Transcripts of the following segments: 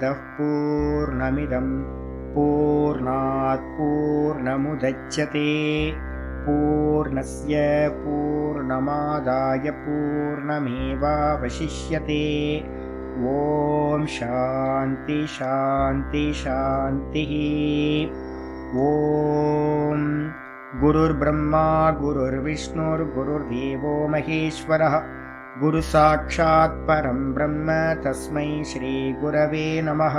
पूर्णमदः पूर्णमिदं पूर्णात् पूर्णमुदच्यते पूर्णस्य पूर्णमादाय पूर्णमेवावशिष्यते। ॐ शान्ति शान्ति शान्तिः। ॐ गुरुर्ब्रह्मा गुरुर्विष्णुर्गुरुर्देवो महेश्वरः गुरुसाक्षात् परं ब्रह्म तस्मै श्रीगुरवे नमः।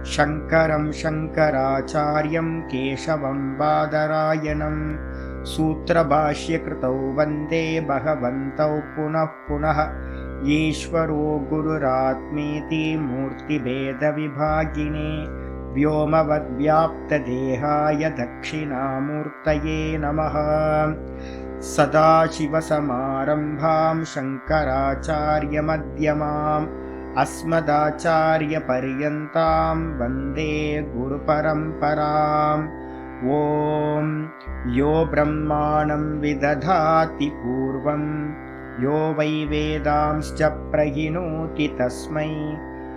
शङ्करं शङ्कराचार्यं केशवं बादरायणं सूत्रभाष्यकृतौ वन्दे भगवन्तौ पुनः पुनः। ईश्वरो गुरुरात्मेति मूर्तिभेदविभागिने व्योमवद्व्याप्तदेहाय दक्षिणामूर्तये नमः। सदाशिवसमारम्भां शङ्कराचार्यमध्यमाम् अस्मदाचार्यपर्यन्तां वन्दे गुरुपरम्पराम्। ॐ यो ब्रह्माणं विदधाति पूर्वं यो वै वेदांश्च प्रहिणोति तस्मै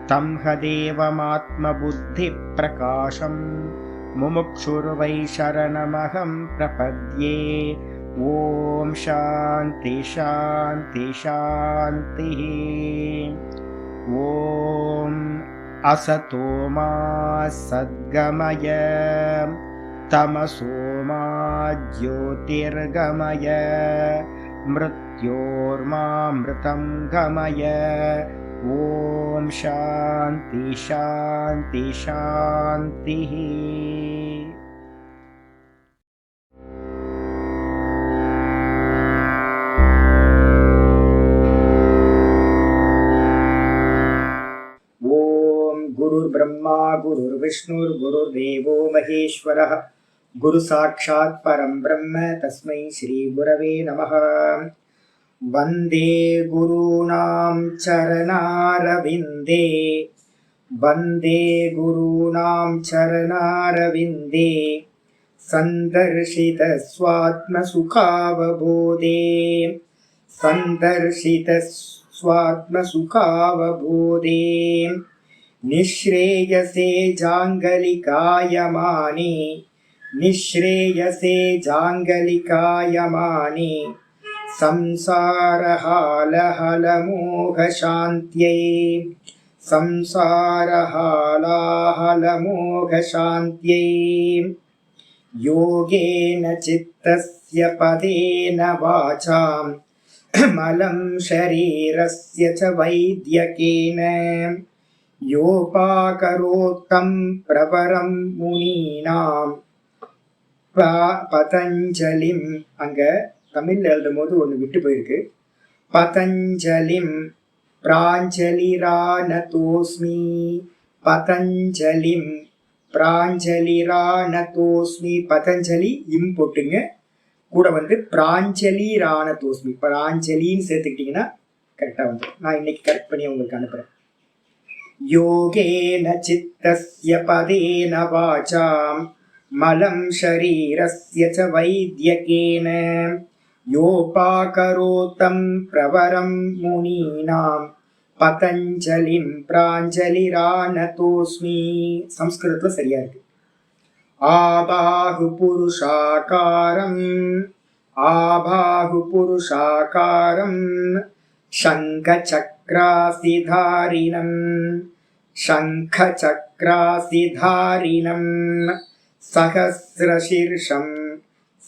तं हदेवमात्मबुद्धिप्रकाशं मुमुक्षुर्वै शरणमहं प्रपद्ये। ॐ शान्ति शान्ति शान्तिः। ॐ असतो मा सद्गमय तमसो मा ज्योतिर्गमय मृत्योर्मामृतं गमय। ॐ शान्ति शान्ति शान्तिः। गुरुर्ब्रह्मा गुरुर्विष्णुर्गुरुर्देवो महेश्वरः गुरुसाक्षात् परं ब्रह्म तस्मै श्रीगुरवे नमः। वन्दे गुरूणां चरणारविन्दे वन्दे गुरूणां चरणारविन्दे सन्दर्शितस्वात्मसुखावबोधे सन्दर्शितस्वात्मसुखावबोधे निःश्रेयसे जाङ्गलिकायमाने निःश्रेयसे जाङ्गलिकायमाने संसारहालहलमोघशान्त्यै संसारहालाहलमोघशान्त्यै। योगेन चित्तस्य पदेन वाचां मलं शरीरस्य च वैद्यकेन योपाकरोत्तं प्रवरं मुनीनां பதஞ்சலிம். அங்க தமிழ்ல எழுதும் போது ஒன்று விட்டு போயிருக்கு. பதஞ்சலிம் பிராஞ்சலிரானதோஸ்மி பதஞ்சலிம் பிராஞ்சலிரானதோஸ்மி. பதஞ்சலி இம் போட்டுங்க, கூட வந்து பிராஞ்சலிரானதோஸ்மி பிராஞ்சலின்னு சேர்த்துக்கிட்டீங்கன்னா கரெக்டாக வந்துடும். நான் இன்னைக்கு கரெக்ட் பண்ணி உங்களுக்கு அனுப்புகிறேன். योगेन चित्तस्य पदेन वाचां मलं शरीरस्य च वैद्यकेन योपाकरोतं प्रवरं मुनीनां पतञ्जलिं प्राञ्जलिरानतोऽस्मि. संस्कृतத்தில் சரியா இருக்கு. ஆபாஹு புருஷாகாரம் शङ्खचक्रासिधारिणं शङ्खचक्रासिधारिणं सहस्रशीर्षं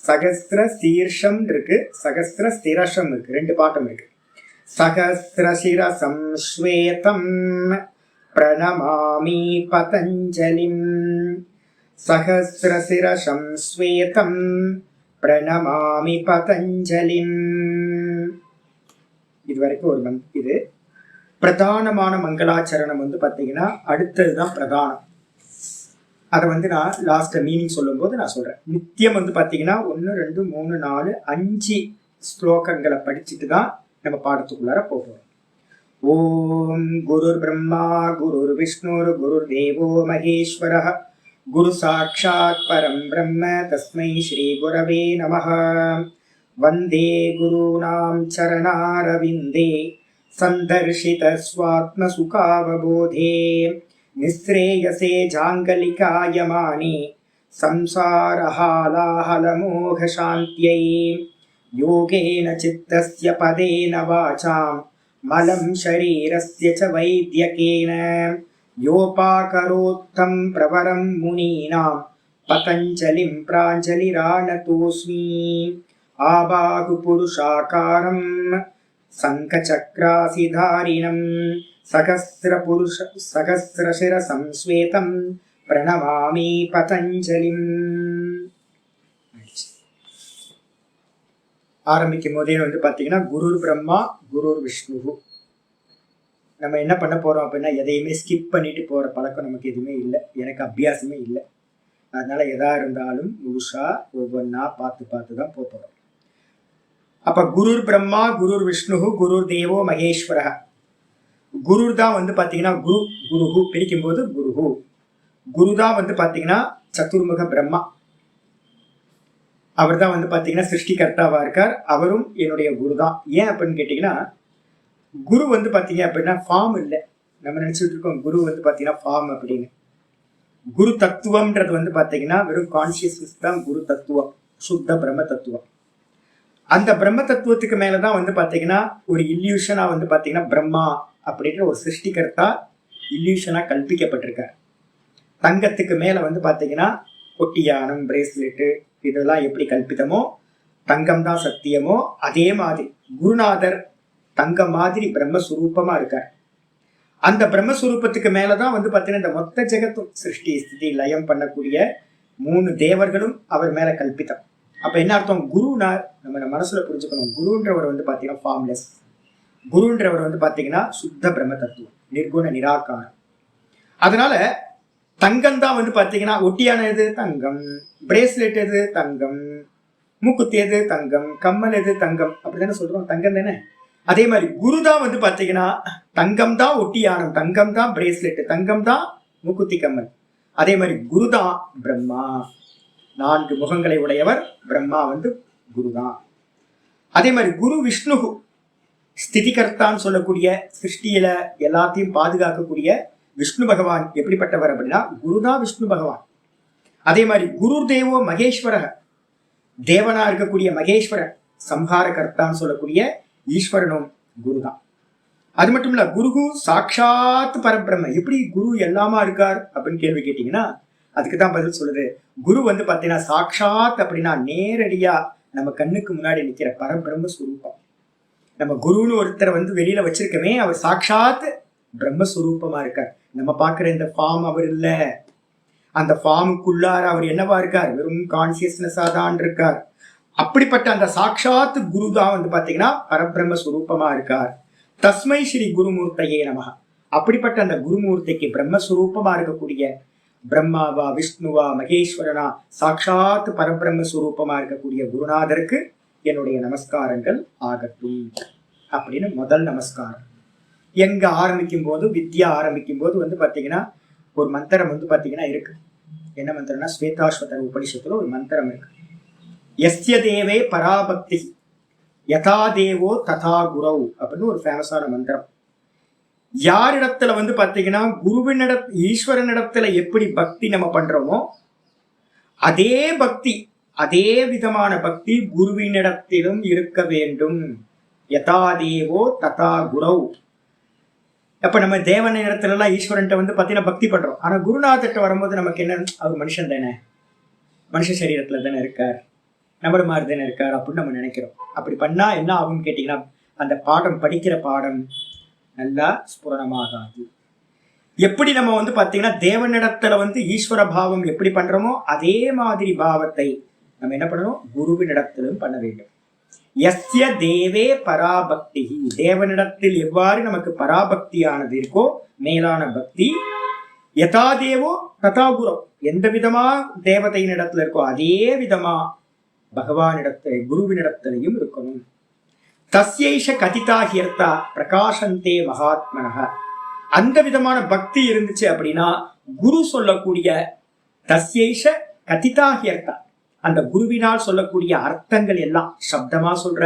सहस्रशीर्षம் இருக்கு, சகஸ்ரசிரஷம் இருக்கு, ரெண்டு பாட்டம் இருக்கு. सहस्रशिरसं श्वेतं प्रणमामि पतञ्जलिं सहस्रशिरसं श्वेतं प्रणमामि पतञ्जलिम्. இது வரைக்கும் ஒரு இது பிரதானமான மங்களாச்சரணம் வந்து பார்த்தீங்கன்னா அடுத்ததுதான் பிரதானம். அதை வந்து நான் லாஸ்ட் மீனிங் சொல்லும் போது நான் சொல்றேன். நித்தியம் வந்து பார்த்தீங்கன்னா 1 2 3 4 5 ஸ்லோகங்களை படிச்சுட்டு தான் நம்ம பாடத்துக்குள்ளார போகிறோம். ஓம் குருர் பிரம்மா குருர் விஷ்ணுர் குருர் தேவோ மகேஸ்வரः குரு சாட்சாத் பரம் பிரம்ம தஸ்மை ஸ்ரீ குரவே நமः. वन्दे गुरूणां चरणारविन्दे सन्दर्शितस्वात्मसुखावबोधे நிஸ்ரேயசே ஜாங்கலிகாயமானி சம்சாரஹாலாஹலமோகசாந்த்யை யோகேன சித்தஸ்ய பதேன வாசாம் மலம் ஷரீரஸ்ய ச வைத்யகேன யோபாகரோத்தம் பிரவரம் முனீனாம் பதஞ்சலிம் பிராஞ்சலிராணதோஸ்மி ஆபாகு புருஷாகாரம் சங்கசக்ராசிதாரிணம் சகஸ்ரசிரசம் ஸ்வேதம் பிரணமாமி பதஞ்சலிம். ஆரம்பிக்கும் போதே பாத்தீங்கன்னா குருர் பிரம்மா குருர் விஷ்ணு. நம்ம என்ன பண்ண போறோம் அப்படின்னா எதையுமே ஸ்கிப் பண்ணிட்டு போற பழக்கம் நமக்கு எதுவுமே இல்லை, எனக்கு அபியாசமே இல்லை. அதனால எதா இருந்தாலும் முழுசா ஒவ்வொன்னா பார்த்து பார்த்து தான் போறோம். அப்ப குருர் பிரம்மா குருர் விஷ்ணு குருர் தேவோ மகேஸ்வர. குருர் தான் பாத்தீங்கன்னா குரு குருஹு பிரிக்கும் போது குருஹு. குரு தான் பாத்தீங்கன்னா சதுர்முக பிரம்மா. அவர் தான் பாத்தீங்கன்னா சிருஷ்டிகர்த்தாவா இருக்கார். அவரும் என்னுடைய குரு தான். ஏன் அப்படின்னு கேட்டீங்கன்னா குரு பாத்தீங்க அப்படின்னா ஃபார்ம் இல்லை. நம்ம நினைச்சிட்டு இருக்கோம் குரு பாத்தீங்கன்னா ஃபார்ம் அப்படின்னு. குரு தத்துவம்ன்றது பாத்தீங்கன்னா வெறும் கான்சியஸ்னஸ் தான் குரு தத்துவம், சுத்த பிரம்ம தத்துவம். அந்த பிரம்ம தத்துவத்துக்கு மேலதான் பாத்தீங்கன்னா ஒரு இல்யூஷனா பாத்தீங்கன்னா பிரம்மா அப்படின்ற ஒரு சிருஷ்டிகர்த்தா இல்யூஷனா கல்பிக்கப்பட்டிருக்கார். தங்கத்துக்கு மேல பாத்தீங்கன்னா ஒட்டியானம், பிரேஸ்லெட்டு இதெல்லாம் எப்படி கல்பித்தமோ, தங்கம் தான் சத்தியமோ, அதே மாதிரி குருநாதர் தங்கம் மாதிரி பிரம்மஸ்வரூபமா இருக்கார். அந்த பிரம்மஸ்வரூபத்துக்கு மேலதான் பாத்தீங்கன்னா இந்த மொத்த ஜெகத்தும் சிருஷ்டி ஸ்திதி லயம் பண்ணக்கூடிய 3 தேவர்களும் அவர் மேல கல்பித்தம். அப்ப என்ன அர்த்தம்? குருனா நம்ம மனசுல புரிஞ்சுக்கணும். குருன்றவர் பாத்தீங்கன்னா ஃபார்ம்லெஸ். குருன்றவர் பாத்தீங்கன்னா சுத்த பிரம்ம தத்துவம், நிர்குண நிராகாரம். அதனால தங்கம் தான் பாத்தீங்கன்னா ஒட்டியான எது தங்கம், பிரேஸ்லெட் எது தங்கம், மூக்குத்தி எது தங்கம், கம்மல் எது தங்கம், அப்படித்தானே சொல்றோம், தங்கம் தானே. அதே மாதிரி குரு தான் பாத்தீங்கன்னா தங்கம் தான் ஒட்டியானம், தங்கம் தான் பிரேஸ்லெட், தங்கம் தான் மூக்குத்தி கம்மல். அதே மாதிரி குரு தான் பிரம்மா, 4 முகங்களை உடையவர் பிரம்மா குரு தான். அதே மாதிரி குரு விஷ்ணு ஸ்திதிகர்த்தான்னு சொல்லக்கூடிய சிருஷ்டியில எல்லாத்தையும் பாதுகாக்கக்கூடிய விஷ்ணு பகவான் எப்படிப்பட்டவர் அப்படின்னா குருதான் விஷ்ணு பகவான். அதே மாதிரி குரு தேவோ மகேஸ்வர, தேவனா இருக்கக்கூடிய மகேஸ்வரன் சம்ஹார கர்த்தான்னு சொல்லக்கூடிய ஈஸ்வரனும் குருதான். அது மட்டும் இல்ல குரு சாட்சாத் பரபிரம்ம. எப்படி குரு எல்லாமா இருக்கார் அப்படின்னு கேள்வி கேட்டீங்கன்னா அதுக்குதான் பதில் சொல்லுது. குரு பாத்தீங்கன்னா சாட்சாத் அப்படின்னா நேரடியா நம்ம கண்ணுக்கு முன்னாடி நிக்கிற பரபிரம்ம ஸ்வரூபம். நம்ம குருன்னு ஒருத்தரை வெளியில வச்சிருக்கவே அவர் சாட்சாத் பிரம்மஸ்வரூபமா இருக்கார். நம்ம பாக்குற இந்த ஃபார்ம் அவர் இல்ல. அந்த ஃபார்முக்குள்ளார அவர் என்னவா இருக்கார்? வெறும் கான்சியஸ்னஸா தான் இருக்கார். அப்படிப்பட்ட அந்த சாட்சாத் குரு தான் பாத்தீங்கன்னா பரபிரம்ம ஸ்வரூபமா இருக்கார். தஸ்மை ஸ்ரீ குருமூர்த்தையே நமஹ. அப்படிப்பட்ட அந்த குருமூர்த்திக்கு பிரம்மஸ்வரூபமா இருக்கக்கூடிய பிரம்மாவா விஷ்ணுவா மகேஸ்வரனா சாட்சாத் பரபிரம்ம ஸ்வரூபமா இருக்கக்கூடிய குருநாதருக்கு என்னுடைய நமஸ்காரங்கள் ஆகட்டும் அப்படின்னு முதல் நமஸ்காரம். எங்க ஆரம்பிக்கும் போது வித்யா ஆரம்பிக்கும் போது பாத்தீங்கன்னா ஒரு மந்திரம் பாத்தீங்கன்னா இருக்கு. என்ன மந்திரம்னா ஸ்வேதாஸ்வதர உபனிஷத்துல ஒரு மந்திரம் இருக்கு. எஸ்ய தேவே பராபக்தி யதா தேவோ ததா குரவ் அப்படின்னு ஒரு ஃபேமஸான மந்திரம். யாரிடத்துல பாத்தீங்கன்னா ஈஸ்வரனிடத்துல எப்படி பக்தி நம்ம பண்றோமோ அதே பக்தி, அதே விதமான பக்தி குருவினிடத்திலும் இருக்க வேண்டும். யதா தேவோ ததா குரவ். அப்ப நம்ம தேவன் இடத்துல எல்லாம் ஈஸ்வரன்ட்ட பாத்தீங்கன்னா பக்தி பண்றோம். ஆனா குருநாதர்கிட்ட வரும்போது நமக்கு என்ன, அவர் மனுஷன் தானே, மனுஷ சரீரத்துல தானே இருக்கார், நம்மள மாதிரி தானே இருக்கார் அப்படின்னு நம்ம நினைக்கிறோம். அப்படி பண்ணா என்ன ஆகும்னு கேட்டீங்கன்னா அந்த பாடம் படிக்கிற பாடம் நல்லா ஸ்புரணமாகாது. எப்படி நம்ம பாத்தீங்கன்னா தேவனிடத்துல ஈஸ்வர பாவம் எப்படி பண்றோமோ அதே மாதிரி பாவத்தை நம்ம என்ன பண்ணணும், குருவினிடத்திலும் பண்ண வேண்டும். எஸ்ய தேவே பராபக்தி. தேவனிடத்தில் எவ்வாறு நமக்கு பராபக்தியானது இருக்கோ, மேலான பக்தி, யதா தேவோ ததா குரு, எந்த விதமா தேவதையினிடத்துல இருக்கோ அதே விதமா பகவானிடத்துல குருவினிடத்திலையும் இருக்கணும். தஸ்யைஷ கதிதாஹியர்த்தா பிரகாசந்தே மகாத்மனஹ. அந்த விதமான பக்தி இருந்துச்சு அப்படின்னா குரு சொல்லக்கூடிய தஸ்யைஷ கதிதாஹியர்த்தா, அந்த குருவினால் சொல்லக்கூடிய அர்த்தங்கள் எல்லாம் சப்தமா சொல்ற.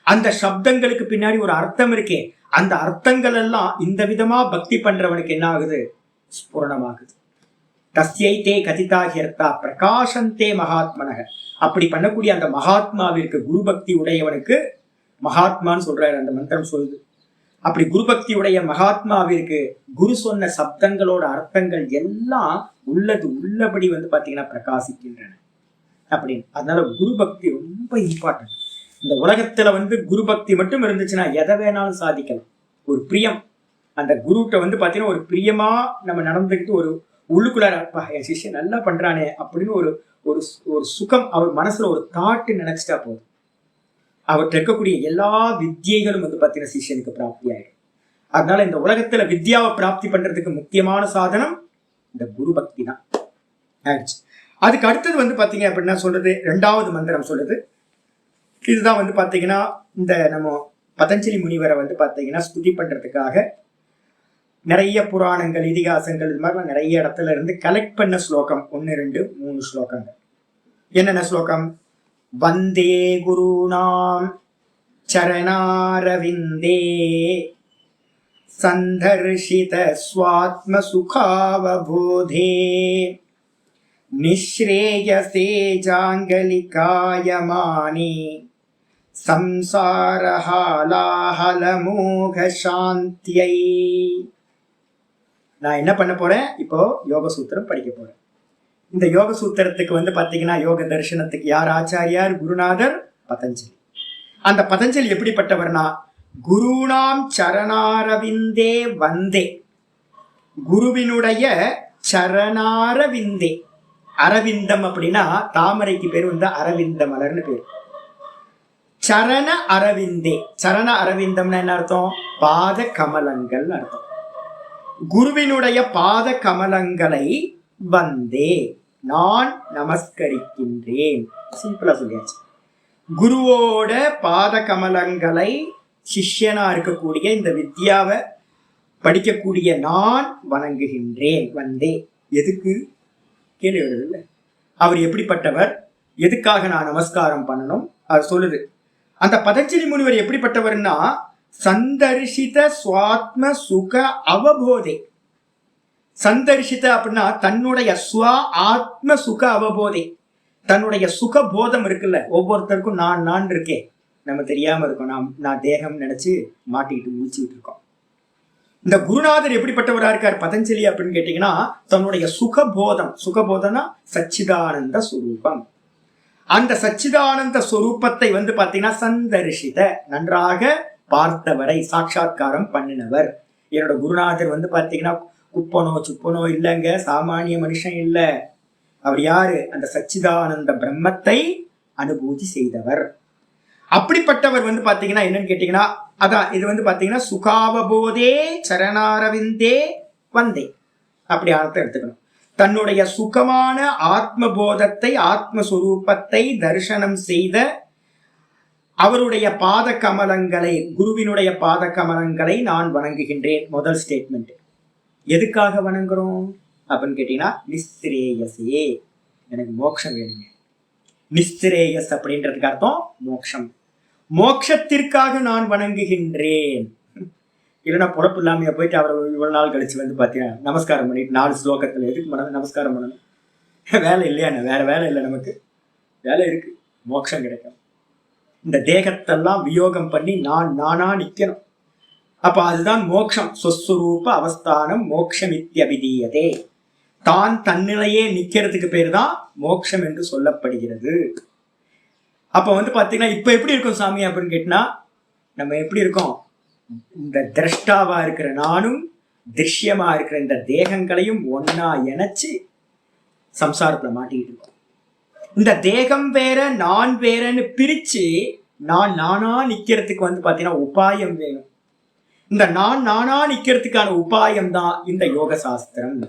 அந்த சப்தங்களுக்கு பின்னாடி ஒரு அர்த்தம் இருக்கே, அந்த அர்த்தங்கள் எல்லாம் இந்த விதமா பக்தி பண்றவனுக்கு என்ன ஆகுது, ஸ்புரணமாகுது. தஸ்யை தே கதிதாகியர்த்தா பிரகாசந்தே மகாத்மனக. அப்படி பண்ணக்கூடிய அந்த மகாத்மாவிற்கு குரு பக்தி உடையவனுக்கு மகாத்மான்னு சொல்றாரு அந்த மந்திரம் சொல்லுது. அப்படி குரு பக்தி உடைய மகாத்மாவிற்கு குரு சொன்ன சப்தங்களோட அர்த்தங்கள் எல்லாம் உள்ளது உள்ளபடி பாத்தீங்கன்னா பிரகாசிக்கின்றன அப்படின்னு. அதனால குரு பக்தி ரொம்ப இம்பார்ட்டன்ட். இந்த உலகத்துல குரு பக்தி மட்டும் இருந்துச்சுன்னா எதை வேணாலும் சாதிக்கலாம். ஒரு பிரியம், அந்த குருட்ட பாத்தீங்கன்னா ஒரு பிரியமா நம்ம நடந்துக்கிட்டு ஒரு உள்ளுக்குள்ளார என் சிஷ்யன் நல்லா பண்றானே அப்படின்னு ஒரு ஒரு சுகம் அவர் மனசுல ஒரு தாட்டு நினைச்சிட்டா போதும். அவர்கிட்ட இருக்கக்கூடிய எல்லா வித்தியைகளும் பாத்தீங்கன்னா சிஷ்யனுக்கு பிராப்தி ஆயிடும். அதனால இந்த உலகத்துல வித்யாவை பிராப்தி பண்றதுக்கு முக்கியமான சாதனம் இந்த குரு பக்தி தான். அதுக்கு அடுத்தது பாத்தீங்க அப்படின்னா சொல்றது 2வது மந்திரம் சொல்லுது. இதுதான் பாத்தீங்கன்னா இந்த நம்ம பதஞ்சலி முனிவரை பாத்தீங்கன்னா ஸ்துதி பண்றதுக்காக நிறைய புராணங்கள் இதிகாசங்கள் இது மாதிரிலாம் நிறைய இடத்துல இருந்து கலெக்ட் பண்ண ஸ்லோகம் 1 2 3 ஸ்லோகங்கள். என்னென்ன ஸ்லோகம்? வந்தே குருநாம் சரணாரவிந்தே சந்தர்ஷித ஸ்வாத்ம சுகாவபோதே நிஸ்ரேயசே ஜாங்கலிகாயமானி சம்சாரஹாலாஹலமோக சாந்தியை. நான் என்ன பண்ண போறேன்? இப்போ யோக சூத்திரம் படிக்க போறேன். இந்த யோக சூத்திரத்துக்கு பாத்தீங்கன்னா யோக தரிசனத்துக்கு யார் ஆச்சாரியார்? குருநாதர் பதஞ்சலி. அந்த பதஞ்சலி எப்படிப்பட்டவர்னா குருநாம் சரணாரவிந்தே வந்தே. குருவினுடைய சரணாரவிந்தே. அரவிந்தம் அப்படின்னா தாமரைக்கு பேர் அரவிந்த மலர்னு பேர். சரண அரவிந்தே. சரண அரவிந்தம்னா என்ன அர்த்தம்? பாத கமலங்கள் அர்த்தம். குருவினுடைய பாத கமலங்களை வந்தே நான் நமஸ்கரிக்கின்றேன். சிம்பிளா சொல்லியாச்சு. குருவோட பாத கமலங்களை சிஷ்யனா இருக்கக்கூடிய இந்த வித்யாவை படிக்கக்கூடிய நான் வணங்குகின்றேன். வந்தே எதுக்கு கேள்வி வருது. அவர் எப்படிப்பட்டவர், எதுக்காக நான் நமஸ்காரம் பண்ணணும் அது சொல்லுது. அந்த பதஞ்சலி முனிவர் எப்படிப்பட்டவர்னா சந்தர்ஷித சுவாத்ம சுக அவபோதே. சந்தர்ஷித அப்படின்னா தன்னுடைய ஸ்வ ஆத்ம சுக அவபோதே. தன்னுடைய சுக போதம் இருக்குல்ல, ஒவ்வொருத்தருக்கும் நான் இருக்கேன், நம்ம தெரியாம இருக்கோம். நான் தேகம் நினைச்சு மாட்டிக்கிட்டு முடிச்சுக்கிட்டு இருக்கோம். இந்த குருநாதர் எப்படிப்பட்டவரா இருக்கார் பதஞ்சலி அப்படின்னு கேட்டீங்கன்னா தன்னுடைய சுகபோதம். சுகபோதம்னா சச்சிதானந்த சுரூபம். அந்த சச்சிதானந்த சுரூபத்தை பாத்தீங்கன்னா சந்தர்ஷித நன்றாக பார்த்தவரை சாட்சாத்காரம் பண்ணினவர். என்னோட குருநாதர் பாத்தீங்கன்னா குப்பனோ சுப்பனோ இல்லைங்க, சாமானிய மனுஷன் இல்ல. அவர் யாரு? அந்த சச்சிதானந்த பிரம்மத்தை அனுபூதி செய்தவர். அப்படிப்பட்டவர் பாத்தீங்கன்னா என்னன்னு கேட்டீங்கன்னா அதான் இது பாத்தீங்கன்னா சுகாவபோதே சரணாரவிந்தே வந்தே அப்படி அர்த்தம் எடுத்துக்கணும். தன்னுடைய சுகமான ஆத்மபோதத்தை ஆத்மஸ்வரூபத்தை தரிசனம் செய்த அவருடைய பாத கமலங்களை, குருவினுடைய பாத கமலங்களை நான் வணங்குகின்றேன். முதல் ஸ்டேட்மெண்ட். எதுக்காக வணங்குறோம் அப்படின்னு கேட்டீங்கன்னா நிஸ்ரேயசே, எனக்கு மோட்சம் வேணுங்க. நிஸ்ரேயஸ் அப்படின்றதுக்கு அர்த்தம் மோட்சம். மோட்சத்திற்காக நான் வணங்குகின்றேன். இல்லைன்னா பொழப்பு இல்லாமையா போயிட்டு அவர் இவ்வளவு நாள் கழிச்சு பாத்தீங்கன்னா நமஸ்காரம் பண்ணிட்டு 4 ஸ்லோகத்துல எதுக்கு நமஸ்காரம் பண்ணணும்? வேலை இல்லையா? வேற வேலை இல்லை, நமக்கு வேலை இருக்கு, மோட்சம் கிடைக்கும். இந்த தேகத்தெல்லாம் வியோகம் பண்ணி நானா நிக்கணும். அப்ப அதுதான் மோட்சம். சொஸ்வரூப அவஸ்தானம் மோட்சமித்யபிதீயதே. தான் தன்னிலையே நிக்கிறதுக்கு பேர் தான் மோட்சம் என்று சொல்லப்படுகிறது. அப்ப பாத்தீங்கன்னா இப்ப எப்படி இருக்கும் சாமி அப்படின்னு கேட்டினா நம்ம எப்படி இருக்கோம்? இந்த திரஷ்டாவா இருக்கிற நானும் திருஷ்யமா இருக்கிற இந்த தேகங்களையும் ஒன்னா இணைச்சு சம்சாரத்துல மாட்டிக்கிட்டு இருக்கோம். இந்த தேகம் வேற நான் வேறன்னு பிரிச்சு நானா நிக்கிறதுக்கு பாத்தீங்கன்னா உபாயம் வேணும். இந்த நானா நிக்கிறதுக்கான உபாயம் தான் இந்த யோக சாஸ்திரம்.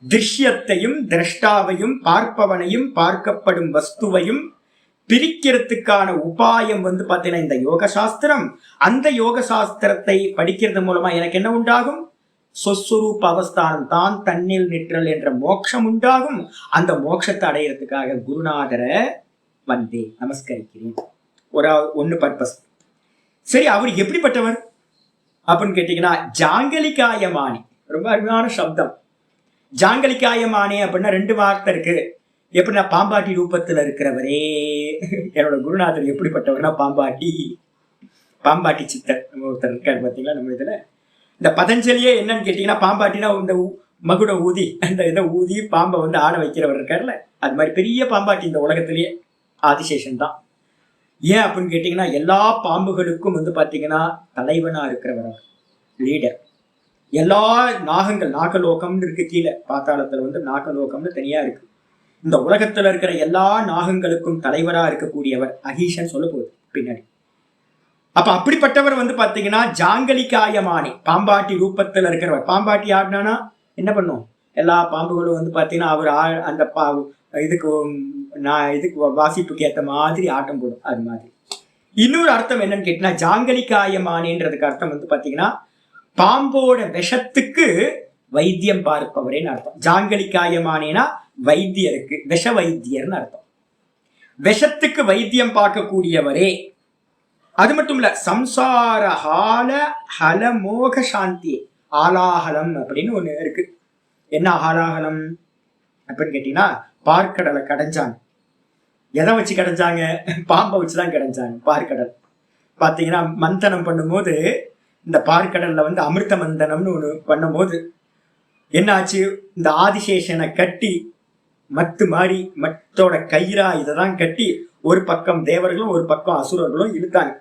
திருஷ்யத்தையும் திரஷ்டாவையும் பார்ப்பவனையும் பார்க்கப்படும் வஸ்துவையும் பிரிக்கிறதுக்கான உபாயம் பாத்தீங்கன்னா இந்த யோக சாஸ்திரம். அந்த யோக சாஸ்திரத்தை படிக்கிறது மூலமா எனக்கு என்ன உண்டாகும்? சொஸ்வரூப அவஸ்தானம், தான் தன்னில் நிற்றல் என்ற மோட்சம் உண்டாகும். அந்த மோட்சத்தை அடையிறதுக்காக குருநாதரை நமஸ்கரிக்கிறேன். ஒன்னு பர்பஸ். சரி, அவர் எப்படிப்பட்டவர் அப்படின்னு கேட்டீங்கன்னா ஜாங்கலிகாயமானி. ரொம்ப அருமையான சப்தம். ஜாங்கலிகாயமானே அப்படின்னா 2 வார்த்தை இருக்கு. எப்படின்னா பாம்பாட்டி ரூபத்துல இருக்கிறவரே. என்னோட குருநாதர் எப்படிப்பட்டவர்னா பாம்பாட்டி சித்தர் ஒருத்தர் இருக்காரு பார்த்தீங்களா நம்ம இதுல. இந்த பதஞ்சலியே என்னன்னு கேட்டீங்கன்னா பாம்பாட்டினா இந்த மகுடம் ஊதி அந்த இதை ஊதி பாம்பை வந்து ஆட வைக்கிறவர் இருக்காருல்ல, அது மாதிரி பெரிய பாம்பாட்டி இந்த உலகத்திலேயே ஆதிசேஷன் தான். ஏன் அப்படின்னு கேட்டீங்கன்னா எல்லா பாம்புகளுக்கும் வந்து பார்த்தீங்கன்னா தலைவனா இருக்கிறவர், லீடர். எல்லா நாகங்கள், நாகலோகம்னு இருக்கு கீழே பாத்தாளத்துல வந்து நாகலோகம்னு தனியா இருக்கு. இந்த உலகத்துல இருக்கிற எல்லா நாகங்களுக்கும் தலைவரா இருக்கக்கூடியவர் அகீஷன் சொல்ல போகுது பின்னாடி. அப்ப அப்படிப்பட்டவர் வந்து பாத்தீங்கன்னா ஜாங்கலிகாயமானே பாம்பாட்டி ரூபத்துல இருக்கிறவர். பாம்பாட்டி ஆடினானா என்ன பண்ணும், எல்லா பாம்புகளும் வந்து பாத்தீங்கன்னா அவர் அந்த இதுக்கு வாசிப்புக்கு ஏற்ற மாதிரி ஆட்டம் போடும். அது மாதிரி இன்னொரு அர்த்தம் என்னன்னு கேட்டீங்கன்னா ஜாங்கலிகாயமானேன்றதுக்கு அர்த்தம் வந்து பாத்தீங்கன்னா பாம்போட விஷத்துக்கு வைத்தியம் பார்ப்பவரேன்னு அர்த்தம். ஜாங்கலிகாயமானேனா வைத்தியருக்கு, விஷ வைத்தியர்னு அர்த்தம். விஷத்துக்கு வைத்தியம் பார்க்கக்கூடியவரே. அது மட்டும் இல்ல, சம்சார ஹால ஹலமோக சாந்தி ஆலாஹலம் அப்படின்னு ஒண்ணு இருக்கு. என்ன ஆலாஹலம் அப்படின்னு கேட்டீங்கன்னா பார்க்கடலை கடைஞ்சாங்க. எதை வச்சு கடைஞ்சாங்க? பாம்பை வச்சுதான் கடைஞ்சாங்க. பார்க்கடல் பாத்தீங்கன்னா மந்தனம் பண்ணும்போது இந்த பார்க்கடல்ல வந்து அமிர்த மந்தனம்னு ஒண்ணு பண்ணும்போது என்ன ஆச்சு, இந்த ஆதிசேஷனை கட்டி மத்தோட கயிறா இதெல்லாம் கட்டி ஒரு பக்கம் தேவர்களும் ஒரு பக்கம் அசுரர்களும் இழுத்தாங்க.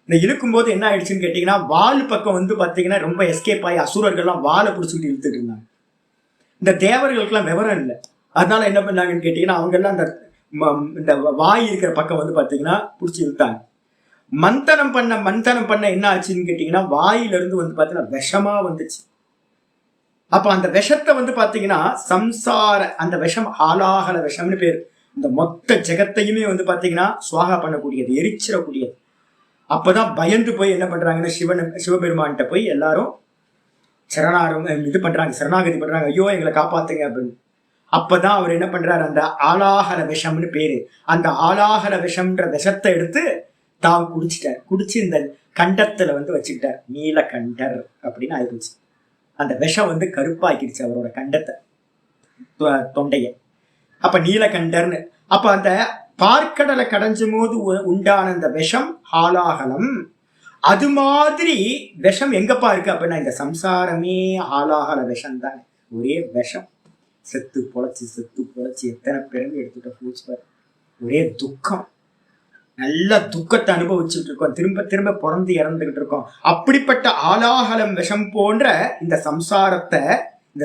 இந்த இழுக்கும் போது என்ன ஆயிடுச்சுன்னு கேட்டீங்கன்னா வால் பக்கம் வந்து பாத்தீங்கன்னா ரொம்ப எஸ்கேப் ஆகி அசுரர்கள்லாம் வாழை பிடிச்சிட்டு இழுத்துட்டு இருந்தாங்க. இந்த தேவர்களுக்கெல்லாம் விவரம் இல்லை. அதனால என்ன பண்ணாங்கன்னு கேட்டீங்கன்னா அவங்க எல்லாம் இந்த வாய் இருக்கிற பக்கம் வந்து பாத்தீங்கன்னா பிடிச்சி இழுத்தாங்க. மந்தனம் பண்ண என்ன ஆச்சுன்னு கேட்டீங்கன்னா வாயிலிருந்து வந்து பாத்தீங்கன்னா விஷமா வந்துச்சு. அப்ப அந்த விஷத்தை வந்து பாத்தீங்கன்னா சம்சார அந்த விஷம் ஆலாகல விஷம்னு பேரு. இந்த மொத்த ஜெகத்தையுமே வந்து பாத்தீங்கன்னா சுவாகா பண்ணக்கூடியது, எரிச்சிடக்கூடியது. அப்பதான் பயந்து போய் என்ன பண்றாங்கன்னா சிவபெருமான்கிட்ட போய் எல்லாரும் இது பண்றாங்க, சரணாகதி பண்றாங்க, ஐயோ எங்களை காப்பாத்துங்க அப்படின்னு. அப்பதான் அவர் என்ன பண்றாரு, அந்த ஆலாகர விஷம்னு பேரு, அந்த ஆலாகர விஷம்ன்ற விஷத்தை எடுத்து தான் குடிச்சிட்டார். குடிச்சு இந்த கண்டத்துல வந்து வச்சுக்கிட்டார். நீலகண்டர் அப்படின்னு ஆயிடுச்சு. அந்த விஷம் வந்து கருப்பாக்கிடுச்சு அவரோட கண்டத்தை, தொண்டைய. அப்ப நீலகண்டர்னு. அப்ப அந்த பார்க்கடலை கடைஞ்சும் போது உண்டான அந்த விஷம் ஆலாகலம். அது மாதிரி விஷம் எங்கப்பா இருக்கு அப்படின்னா இந்த சம்சாரமே ஆலாகல விஷம் தான். ஒரே விஷம். செத்து பொழைச்சி எத்தனை பிறகு எடுத்துட்ட ஒரே துக்கம். நல்ல துக்கத்தை அனுபவிச்சுட்டு இருக்கோம், திரும்ப திரும்ப பிறந்து இறந்துகிட்டு இருக்கோம். அப்படிப்பட்ட ஆலாகலம் விஷம் போன்ற இந்த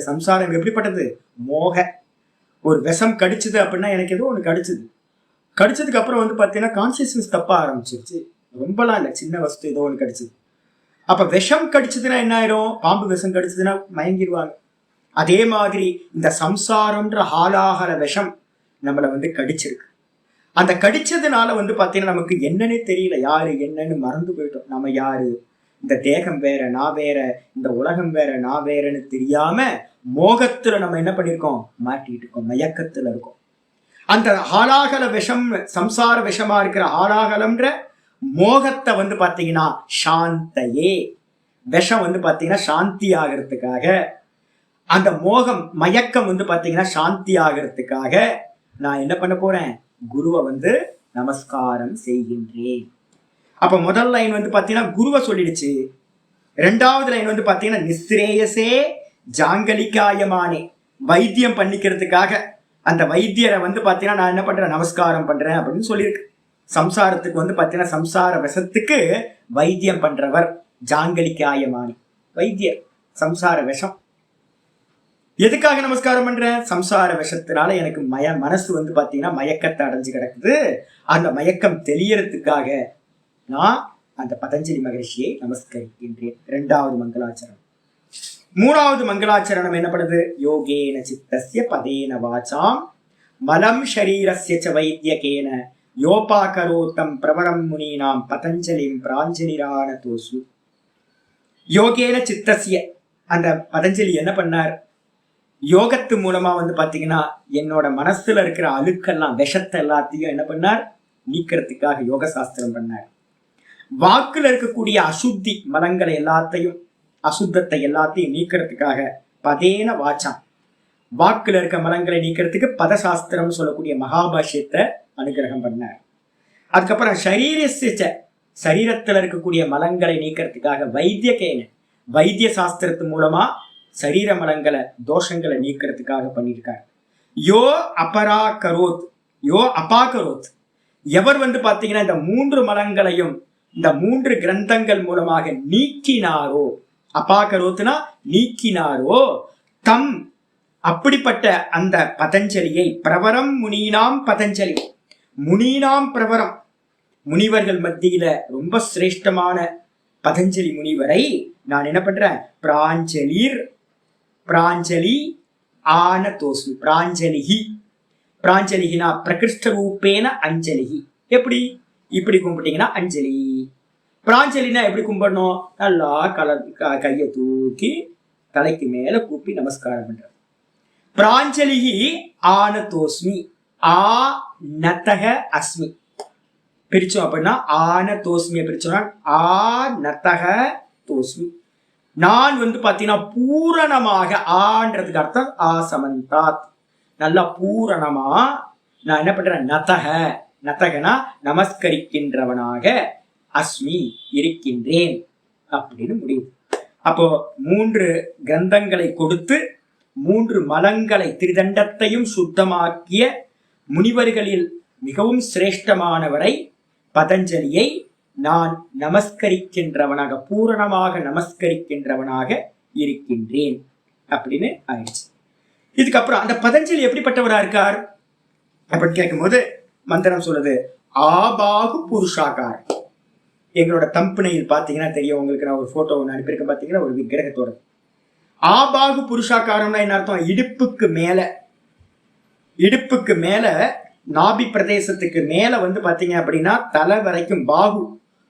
சம்சாரம் எப்படிப்பட்டது? மோக. ஒரு விஷம் கடிச்சது அப்படின்னா எனக்கு ஏதோ ஒண்ணு கடிச்சதுக்கு அப்புறம் வந்து பாத்தீங்கன்னா கான்சியஸ்னஸ் தப்ப ஆரம்பிச்சிருச்சு. ரொம்பலாம் இல்லை, சின்ன வஸ்து ஏதோ ஒண்ணு கடிச்சது. அப்ப விஷம் கடிச்சதுன்னா என்ன ஆயிரும்? பாம்பு விஷம் கடிச்சதுன்னா மயங்கிடுவாங்க. அதே மாதிரி இந்த சம்சாரம்ன்ற ஆலாகல விஷம் நம்மளை வந்து கடிச்சிருக்கு. அந்த கடிச்சதுனால வந்து பாத்தீங்கன்னா நமக்கு என்னன்னே தெரியல, யாரு என்னன்னு மறந்து போயிட்டோம். நம்ம யாரு, இந்த தேகம் வேற நான் வேற, இந்த உலகம் வேற நான் வேறன்னு தெரியாம மோகத்துல நம்ம என்ன பண்ணிருக்கோம், மாட்டிட்டு இருக்கோம், மயக்கத்துல இருக்கோம். அந்த ஆலாகல விஷம், சம்சார விஷமா இருக்கிற ஆலாகலம்ன்ற மோகத்தை வந்து பாத்தீங்கன்னா சாந்தையே, விஷம் வந்து பாத்தீங்கன்னா சாந்தி ஆகிறதுக்காக, அந்த மோகம் மயக்கம் வந்து பாத்தீங்கன்னா சாந்தி ஆகிறதுக்காக நான் என்ன பண்ண போறேன், குருவை வந்து நமஸ்காரம் செய்கின்றேன். அப்ப முதல் லைன் வந்து பாத்தீங்கன்னா குருவை சொல்லிடுச்சு. 2வது லைன் வந்து பாத்தீங்கன்னா நிஸ்ரேயசே ஜாங்கலிகாயமானே, வைத்தியம் பண்ணிக்கிறதுக்காக அந்த வைத்தியரை வந்து பாத்தீங்கன்னா நான் என்ன பண்றேன், நமஸ்காரம் பண்றேன் அப்படின்னு சொல்லியிருக்கு. சம்சாரத்துக்கு வந்து பாத்தீங்கன்னா சம்சார விஷத்துக்கு வைத்தியம் பண்றவர் ஜாங்கலிகாயமானே, வைத்தியர். சம்சார விஷம் எதுக்காக நமஸ்காரம் பண்றேன்? சம்சார விஷத்தினால எனக்கு மனசு வந்து பாத்தீங்கன்னா மயக்கத்தை அடைஞ்சு கிடக்குது. அந்த மயக்கம் தெளியறதுக்காக நான் அந்த பதஞ்சலி மகரிஷியை நமஸ்கரிக்கின்றேன். 2வது மங்களாச்சரணம். 3வது மங்களாச்சரணம் என்ன பண்ணுது? யோகேன சித்தஸ்ய பதேன வாசாம் மலம் ஷரீரஸ்ய ச வைத்யகேன யோபாகரோத்தம் பிரவரம் முனீனாம் பதஞ்சலிம் பிராஞ்சலிரான தோசு. யோகேன சித்தஸ்ய, அந்த பதஞ்சலி என்ன பண்ணார்? யோகத்து மூலமா வந்து பாத்தீங்கன்னா என்னோட மனசுல இருக்கிற அழுக்கெல்லாம், விஷத்தை எல்லாத்தையும் என்ன பண்ணார், நீக்கிறதுக்காக யோக சாஸ்திரம் பண்ணார். வாக்குல இருக்கக்கூடிய அசுத்தி மலங்களை எல்லாத்தையும் அசுத்தத்தை எல்லாத்தையும் நீக்கிறதுக்காக பதேன வாச்சாம், வாக்குல இருக்க மலங்களை நீக்கிறதுக்கு பதசாஸ்திரம் சொல்லக்கூடிய மகாபாஷ்யத்தை அனுகிரகம் பண்ணார். அதுக்கப்புறம் சரீரத்துல இருக்கக்கூடிய மலங்களை நீக்கிறதுக்காக வைத்திய சாஸ்திரத்து மூலமா சரீர மலங்களை தோஷங்களை நீக்கிறதுக்காக பண்ணியிருக்கார். யோ அபாகரோத், எவர் பாத்தீங்கன்னா இந்த 3 மலங்களையும் இந்த 3 கிரந்தங்கள் மூலமாக நீக்கினாரோ, அபாகரோத்னா நீக்கினாரோ, தம் அப்படிப்பட்ட அந்த பதஞ்சலியை, பிரவரம் முனீனாம் பதஞ்சலி, முனீனாம் பிரவரம், முனிவர்கள் மத்தியில ரொம்ப சிரேஷ்டமான பதஞ்சலி முனிவரை நான் என்ன பண்றேன், பிராஞ்சலி ஆனதோஸ்மி, பிராஞ்சலிகினா பிரகிருஷ்ட ரூபேன அஞ்சலிகி. எப்படி இப்படி கும்பிட்டீங்கன்னா அஞ்சலி. பிராஞ்சலினா எப்படி கும்பிடணும், நல்லா கையை தூக்கி தலைக்கு மேல கூப்பி நமஸ்காரம் பண்ற. பிராஞ்சலிகி ஆனதோஸ்மி, ஆ நதக அஸ்மி பிரிச்சோம் அப்படின்னா ஆனதோஸ்மியை பிரிச்சோம்னா ஆ நதக தோஸ்மி. நான் பாத்தீங்கன்னா பூரணமாக, ஆன்றதுக்கு அர்த்தம் ஆசமந்தாத், நல்லா பூரணமா நான் என்ன பண்றேன், நதகனா நமஸ்கரிக்கின்றவனாக, அஸ்மி இருக்கின்றேன் அப்படின்னு முடியுது. அப்போ 3 கிரந்தங்களை கொடுத்து 3 மலங்களை திரிதண்டத்தையும் சுத்தமாக்கிய முனிவர்களில் மிகவும் சிரேஷ்டமானவரை பதஞ்சலியை நான் நமஸ்கரிக்கின்றவனாக, பூரணமாக நமஸ்கரிக்கின்றவனாக இருக்கின்றேன் அப்படின்னு ஆயிடுச்சு. இதுக்கப்புறம் அந்த பதஞ்சலி எப்படிப்பட்டவரா இருக்கார் அப்படின்னு கேட்கும்போது மந்திரம் சொல்லுது, ஆபாகு புருஷாகார். எங்களோட தம்பனையில் பாத்தீங்கன்னா தெரியும் உங்களுக்கு, நான் ஒரு போட்டோ ஒன்று அனுப்பியிருக்கேன், பாத்தீங்கன்னா ஒரு விக்கிரகத்தோட. ஆபாகு புருஷாகாரம்னா என்ன அர்த்தம், இடுப்புக்கு மேல நாபி பிரதேசத்துக்கு மேல பாத்தீங்க அப்படின்னா தலை வரைக்கும்,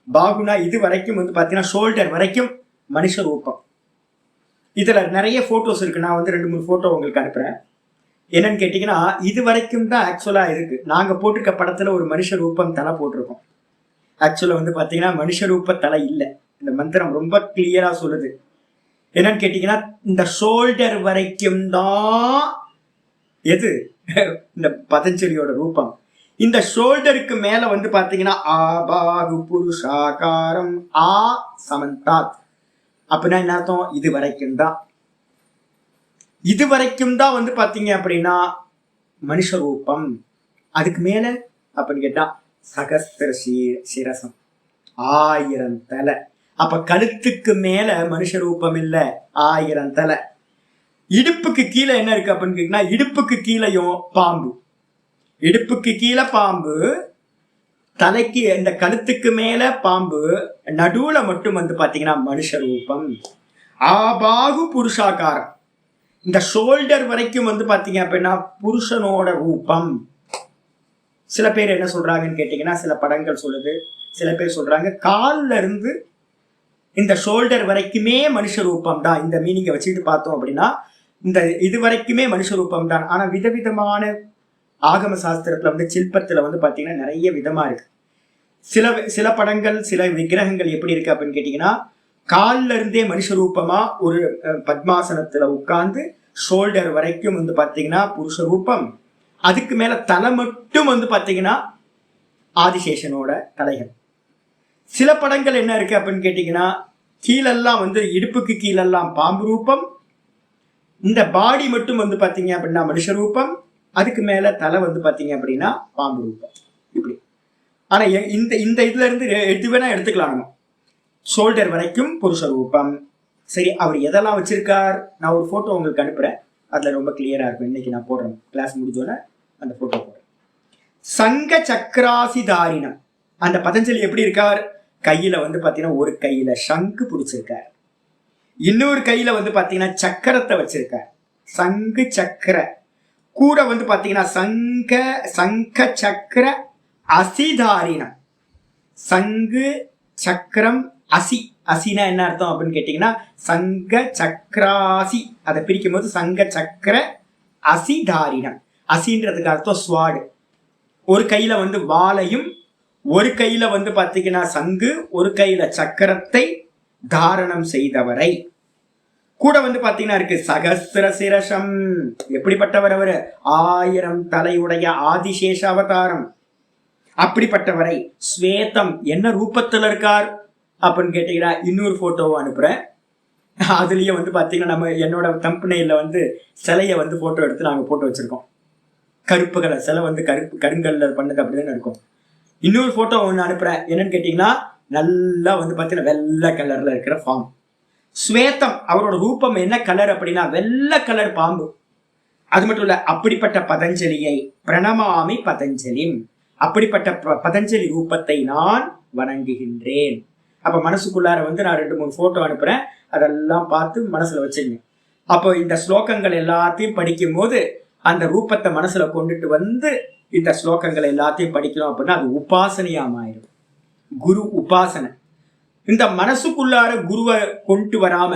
பாகுனா இது வரைக்கும் பாத்தீங்கன்னா ஷோல்டர் வரைக்கும் மனுஷ ரூபம். இதுல நிறைய போட்டோஸ் இருக்கு, நான் 2-3 போட்டோ உங்களுக்கு அனுப்புறேன். என்னன்னு கேட்டீங்கன்னா இது வரைக்கும் தான் ஆக்சுவலா இருக்கு. நாங்க போட்டிருக்க படத்துல ஒரு மனுஷ ரூபம் தலை போட்டிருக்கோம். ஆக்சுவலா பாத்தீங்கன்னா மனுஷ ரூப தலை இல்லை. இந்த மந்திரம் ரொம்ப கிளியரா சொல்லுது. என்னன்னு கேட்டீங்கன்னா இந்த ஷோல்டர் வரைக்கும் தான் எது இந்த பதஞ்சலியோட ரூபம். இந்த ஷோல்டருக்கு மேல பாத்தீங்கன்னா ஆபாகு புருஷாகாரம், ஆ சமந்தாத் அப்படின்னா என்ன அர்த்தம், இது வரைக்கும் தான் பாத்தீங்க அப்படின்னா மனுஷ ரூபம். அதுக்கு மேல அப்படின்னு கேட்டா சகஸ்திர சிரசம், 1000 தலை. அப்ப கழுத்துக்கு மேல மனுஷ ரூபம் இல்ல, 1000 தலை. இடுப்புக்கு கீழே என்ன இருக்கு அப்படின்னு கேட்டீங்கன்னா இடுப்புக்கு கீழையும் பாம்பு, இடுப்புக்கு கீழே பாம்பு, தலைக்கு இந்த கழுத்துக்கு மேல பாம்பு, நடுவுல மட்டும் பாத்தீங்கன்னா மனுஷ ரூபம். ஆபாகு புருஷாகாரம், இந்த ஷோல்டர் வரைக்கும் பாத்தீங்க அப்படின்னா புருஷனோட ரூபம். சில பேர் என்ன சொல்றாங்கன்னு கேட்டீங்கன்னா, சில படங்கள் சொல்லுது, சில பேர் சொல்றாங்க கால்ல இருந்து இந்த ஷோல்டர் வரைக்குமே மனுஷ ரூபம் தான். இந்த மீனிங்கை வச்சுட்டு பார்த்தோம் அப்படின்னா இந்த இது வரைக்குமே மனுஷ ரூபம் தான். ஆனா விதவிதமான ஆகம சாஸ்திரத்துல சிற்பத்துல பாத்தீங்கன்னா நிறைய விதமா இருக்கு. சில படங்கள், சில விக்கிரகங்கள் எப்படி இருக்கு அப்படின்னு கேட்டீங்கன்னா, கால்ல இருந்தே மனுஷ ரூபமா ஒரு பத்மாசனத்துல உட்கார்ந்து ஷோல்டர் வரைக்கும் பாத்தீங்கன்னா புருஷ ரூபம். அதுக்கு மேல தலை மட்டும் பாத்தீங்கன்னா ஆதிசேஷனோட தலைகள். சில படங்கள் என்ன இருக்கு அப்படின்னு கேட்டீங்கன்னா, கீழெல்லாம் இடுப்புக்கு கீழெல்லாம் பாம்பு ரூபம், இந்த பாடி மட்டும் பாத்தீங்க அப்படின்னா மனுஷ ரூபம், அதுக்கு மேல தலை பாத்தீங்க அப்படின்னா பாம்பு ரூபம் இப்படி. ஆனா இந்த இதுல இருந்து எது வேணா எடுத்துக்கலாம் நம்ம. ஷோல்டர் வரைக்கும் புருஷ ரூபம். சரி, அவர் எதெல்லாம் வச்சிருக்கார், நான் ஒரு போட்டோ உங்களுக்கு அனுப்புறேன், அதுல ரொம்ப கிளியரா இருக்கும். இன்னைக்கு நான் போடுறேன், கிளாஸ் முடிஞ்சோன்னே அந்த போட்டோ போடுறேன். சங்க சக்கராசிதாரினம், அந்த பதஞ்சலி எப்படி இருக்கார், கையில பாத்தீங்கன்னா ஒரு கையில சங்கு பிடிச்சிருக்கார், இன்னொரு கையில பாத்தீங்கன்னா சக்கரத்தை வச்சிருக்கார். சங்கு சக்கர கூட பாத்தீங்கன்னா சங்க சக்கர அசிதாரினம். சங்கு சக்கரம் அசி, அசினா என்ன அர்த்தம் அப்படின்னு கேட்டீங்கன்னா சங்க சக்கராசி. அதை பிரிக்கும் போது சங்க சக்கர அசிதாரினம். அசின்றதுக்கு அர்த்தம் ஸ்வாடு. ஒரு கையில வாளையும், ஒரு கையில பாத்தீங்கன்னா சங்கு, ஒரு கையில சக்கரத்தை தாரணம் செய்தவரை கூட வந்து பாத்தீங்கன்னா இருக்கு சகஸ்ர சிரசம். எப்படிப்பட்டவர் அவரு? 1000 தலையுடைய ஆதிசேஷ அவதாரம். அப்படிப்பட்டவரை ஸ்வேதம் என்ன ரூபத்துல இருக்கார் அப்படின்னு கேட்டீங்கன்னா இன்னொரு போட்டோவை அனுப்புறேன். அதுலயே வந்து பாத்தீங்கன்னா நம்ம என்னோட தம்பனையில வந்து சிலைய வந்து போட்டோ எடுத்து நாங்க போட்டோ வச்சிருக்கோம். கருப்பு கலர் சிலை வந்து கருங்கல்ல பண்ணது அப்படிதான் இருக்கும். இன்னொரு போட்டோ ஒண்ணு அனுப்புறேன். என்னன்னு கேட்டீங்கன்னா நல்லா வந்து பாத்தீங்கன்னா வெள்ளை கலர்ல இருக்கிற ஃபார்ம். ஸ்வேதம் அவரோட ரூபம் என்ன கலர் அப்படின்னா வெள்ளை கலர் பாம்பு. அது மட்டும் இல்ல, அப்படிப்பட்ட பதஞ்சலியை பிரணமாமி பதஞ்சலி, அப்படிப்பட்ட பதஞ்சலி ரூபத்தை நான் வணங்குகின்றேன். அப்ப மனசுக்குள்ளார வந்து நான் 2-3 போட்டோ அனுப்புறேன். அதெல்லாம் பார்த்து மனசுல வச்சுங்க. அப்போ இந்த ஸ்லோகங்கள் எல்லாத்தையும் படிக்கும் போது அந்த ரூபத்தை மனசுல கொண்டுட்டு வந்து இந்த ஸ்லோகங்கள் எல்லாத்தையும் படிக்கணும் அப்படின்னா அது உபாசனையா மாறிடும். குரு உபாசனை. இந்த மனசுக்குள்ளார குருவை கொண்டு வராம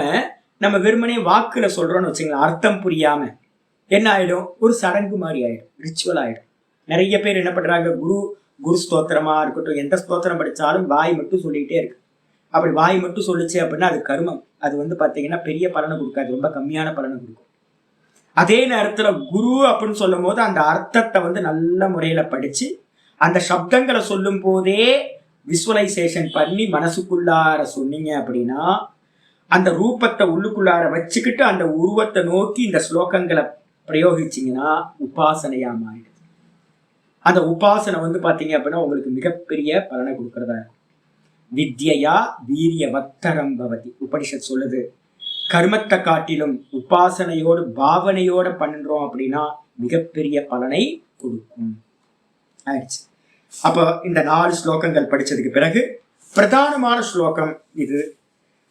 நம்ம வெறுமனே வாக்குல சொல்றோம்னு வச்சுங்களேன், அர்த்தம் புரியாம என்ன ஆயிடும்? ஒரு சடங்கு மாதிரி ஆயிடும், ரிச்சுவல் ஆயிடும். நிறைய பேர் என்ன பண்றாங்க, குரு ஸ்தோத்திரமா இருக்கட்டும், எந்த ஸ்தோத்திரம் படிச்சாலும் வாய் மட்டும் சொல்லிக்கிட்டே இருக்கு. அப்படி வாய் மட்டும் சொல்லிச்சு அப்படின்னா அது கர்மம். அது வந்து பாத்தீங்கன்னா பெரிய பலனை கொடுக்காது, ரொம்ப கம்மியான பலனை கொடுக்கும். அதே நேரத்துல குரு அப்படின்னு சொல்லும் போது அந்த அர்த்தத்தை வந்து நல்ல முறையில படிச்சு அந்த சப்தங்களை சொல்லும் போதே விசுவலைசேஷன் பண்ணி மனசுக்குள்ளார சொன்னீங்க அப்படின்னா அந்த ரூபத்தை உள்ளுக்குள்ளார வச்சுக்கிட்டு அந்த உருவத்தை நோக்கி இந்த ஸ்லோகங்களை பிரயோகிச்சிங்கன்னா உபாசனையா மாறிடுது. அந்த உபாசனை வந்து பாத்தீங்க அப்படின்னா உங்களுக்கு மிகப்பெரிய பலனை கொடுக்கறதா இருக்கும். வித்யா வீரிய வத்தரம் பவதி உபனிஷத் சொல்லுது. கர்மத்தை காட்டிலும் உபாசனையோடு பாவனையோட பண்றோம் அப்படின்னா மிகப்பெரிய பலனை கொடுக்கும். ஆயிடுச்சு. அப்போ இந்த 4 ஸ்லோகங்கள் படிச்சதுக்கு பிறகு பிரதானமான ஸ்லோகம் இது.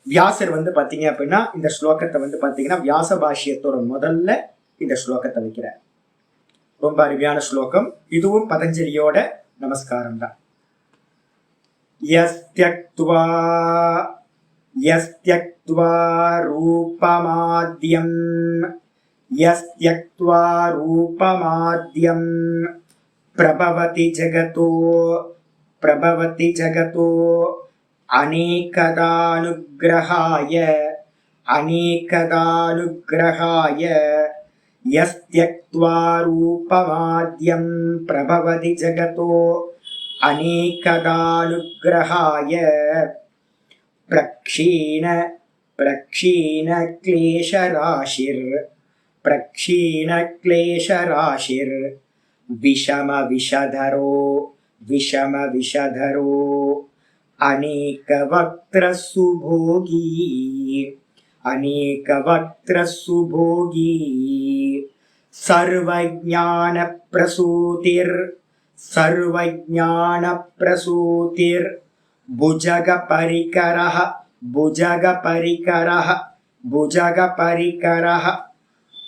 வியாசர் வந்து பாத்தீங்க அப்படின்னா இந்த ஸ்லோகத்தை வந்து பாத்தீங்கன்னா வியாச பாஷ்யத்தோட முதல்ல இந்த ஸ்லோகத்தை வைக்கிறார். ரொம்ப அருமையான ஸ்லோகம். இதுவும் பதஞ்சலியோட நமஸ்காரம் தான். யஸ்த்யக்த்வா ரூபமாத்யம் பிரபவதி ஜகதோ அநேகதானுக்ரஹாய யஸ்த்யக்த்வா ரூபமாத்யம் பிரபவதி ஜகதோ அநேகதானுக்ரஹாய பிரக்ஷீண क्लेशराशिर विषम विषधरो अनेक वक्त्र सुभोगी सर्वज्ञान प्रसूतिर भुजग परिकरः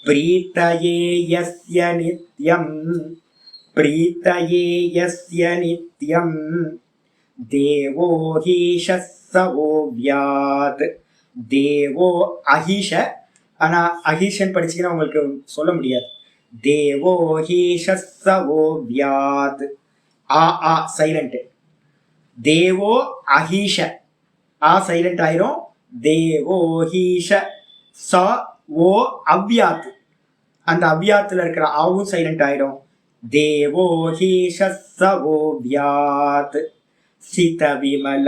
प्रीतये यस्य नित्यं देवो हीशः सवोव्यात्. தேவோ அஹிஷ, ஆனா அஹிஷன் படிச்சீங்கன்னா உங்களுக்கு சொல்ல முடியாது. தேவோ ஹீஷோ வியாத். ஆ சைலண்ட். தேவோ அஹிஷ, ஆ சைலண்ட் ஆயிரும். தேவோ ஹீஷ ச ஓ அவ்யாத், அந்த அவ்யாத்துல இருக்கிற ஆவும் சைலண்ட் ஆயிடும். தேவோ ஹீஷோ வியாத். சித விமல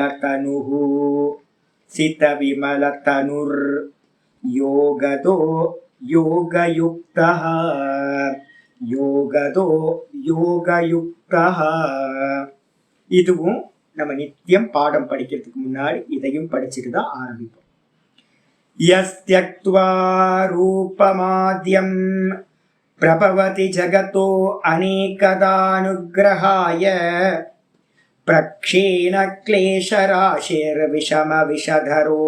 தனுர் யோகதோ யோகயுக்தஹ. இதுவும் நம்ம நித்தியம் பாடம் படிக்கிறதுக்கு முன்னாடி இதையும் படிச்சுட்டு தான் ஆரம்பிப்போம். யஸ்த்யக்த்வா ரூபமாத்யம் பிரபவதி ஜகதோ அநேகதானுக்ரஹாய பிரக்ஷீண க்லேஷராசிர் விஷம விஷதரோ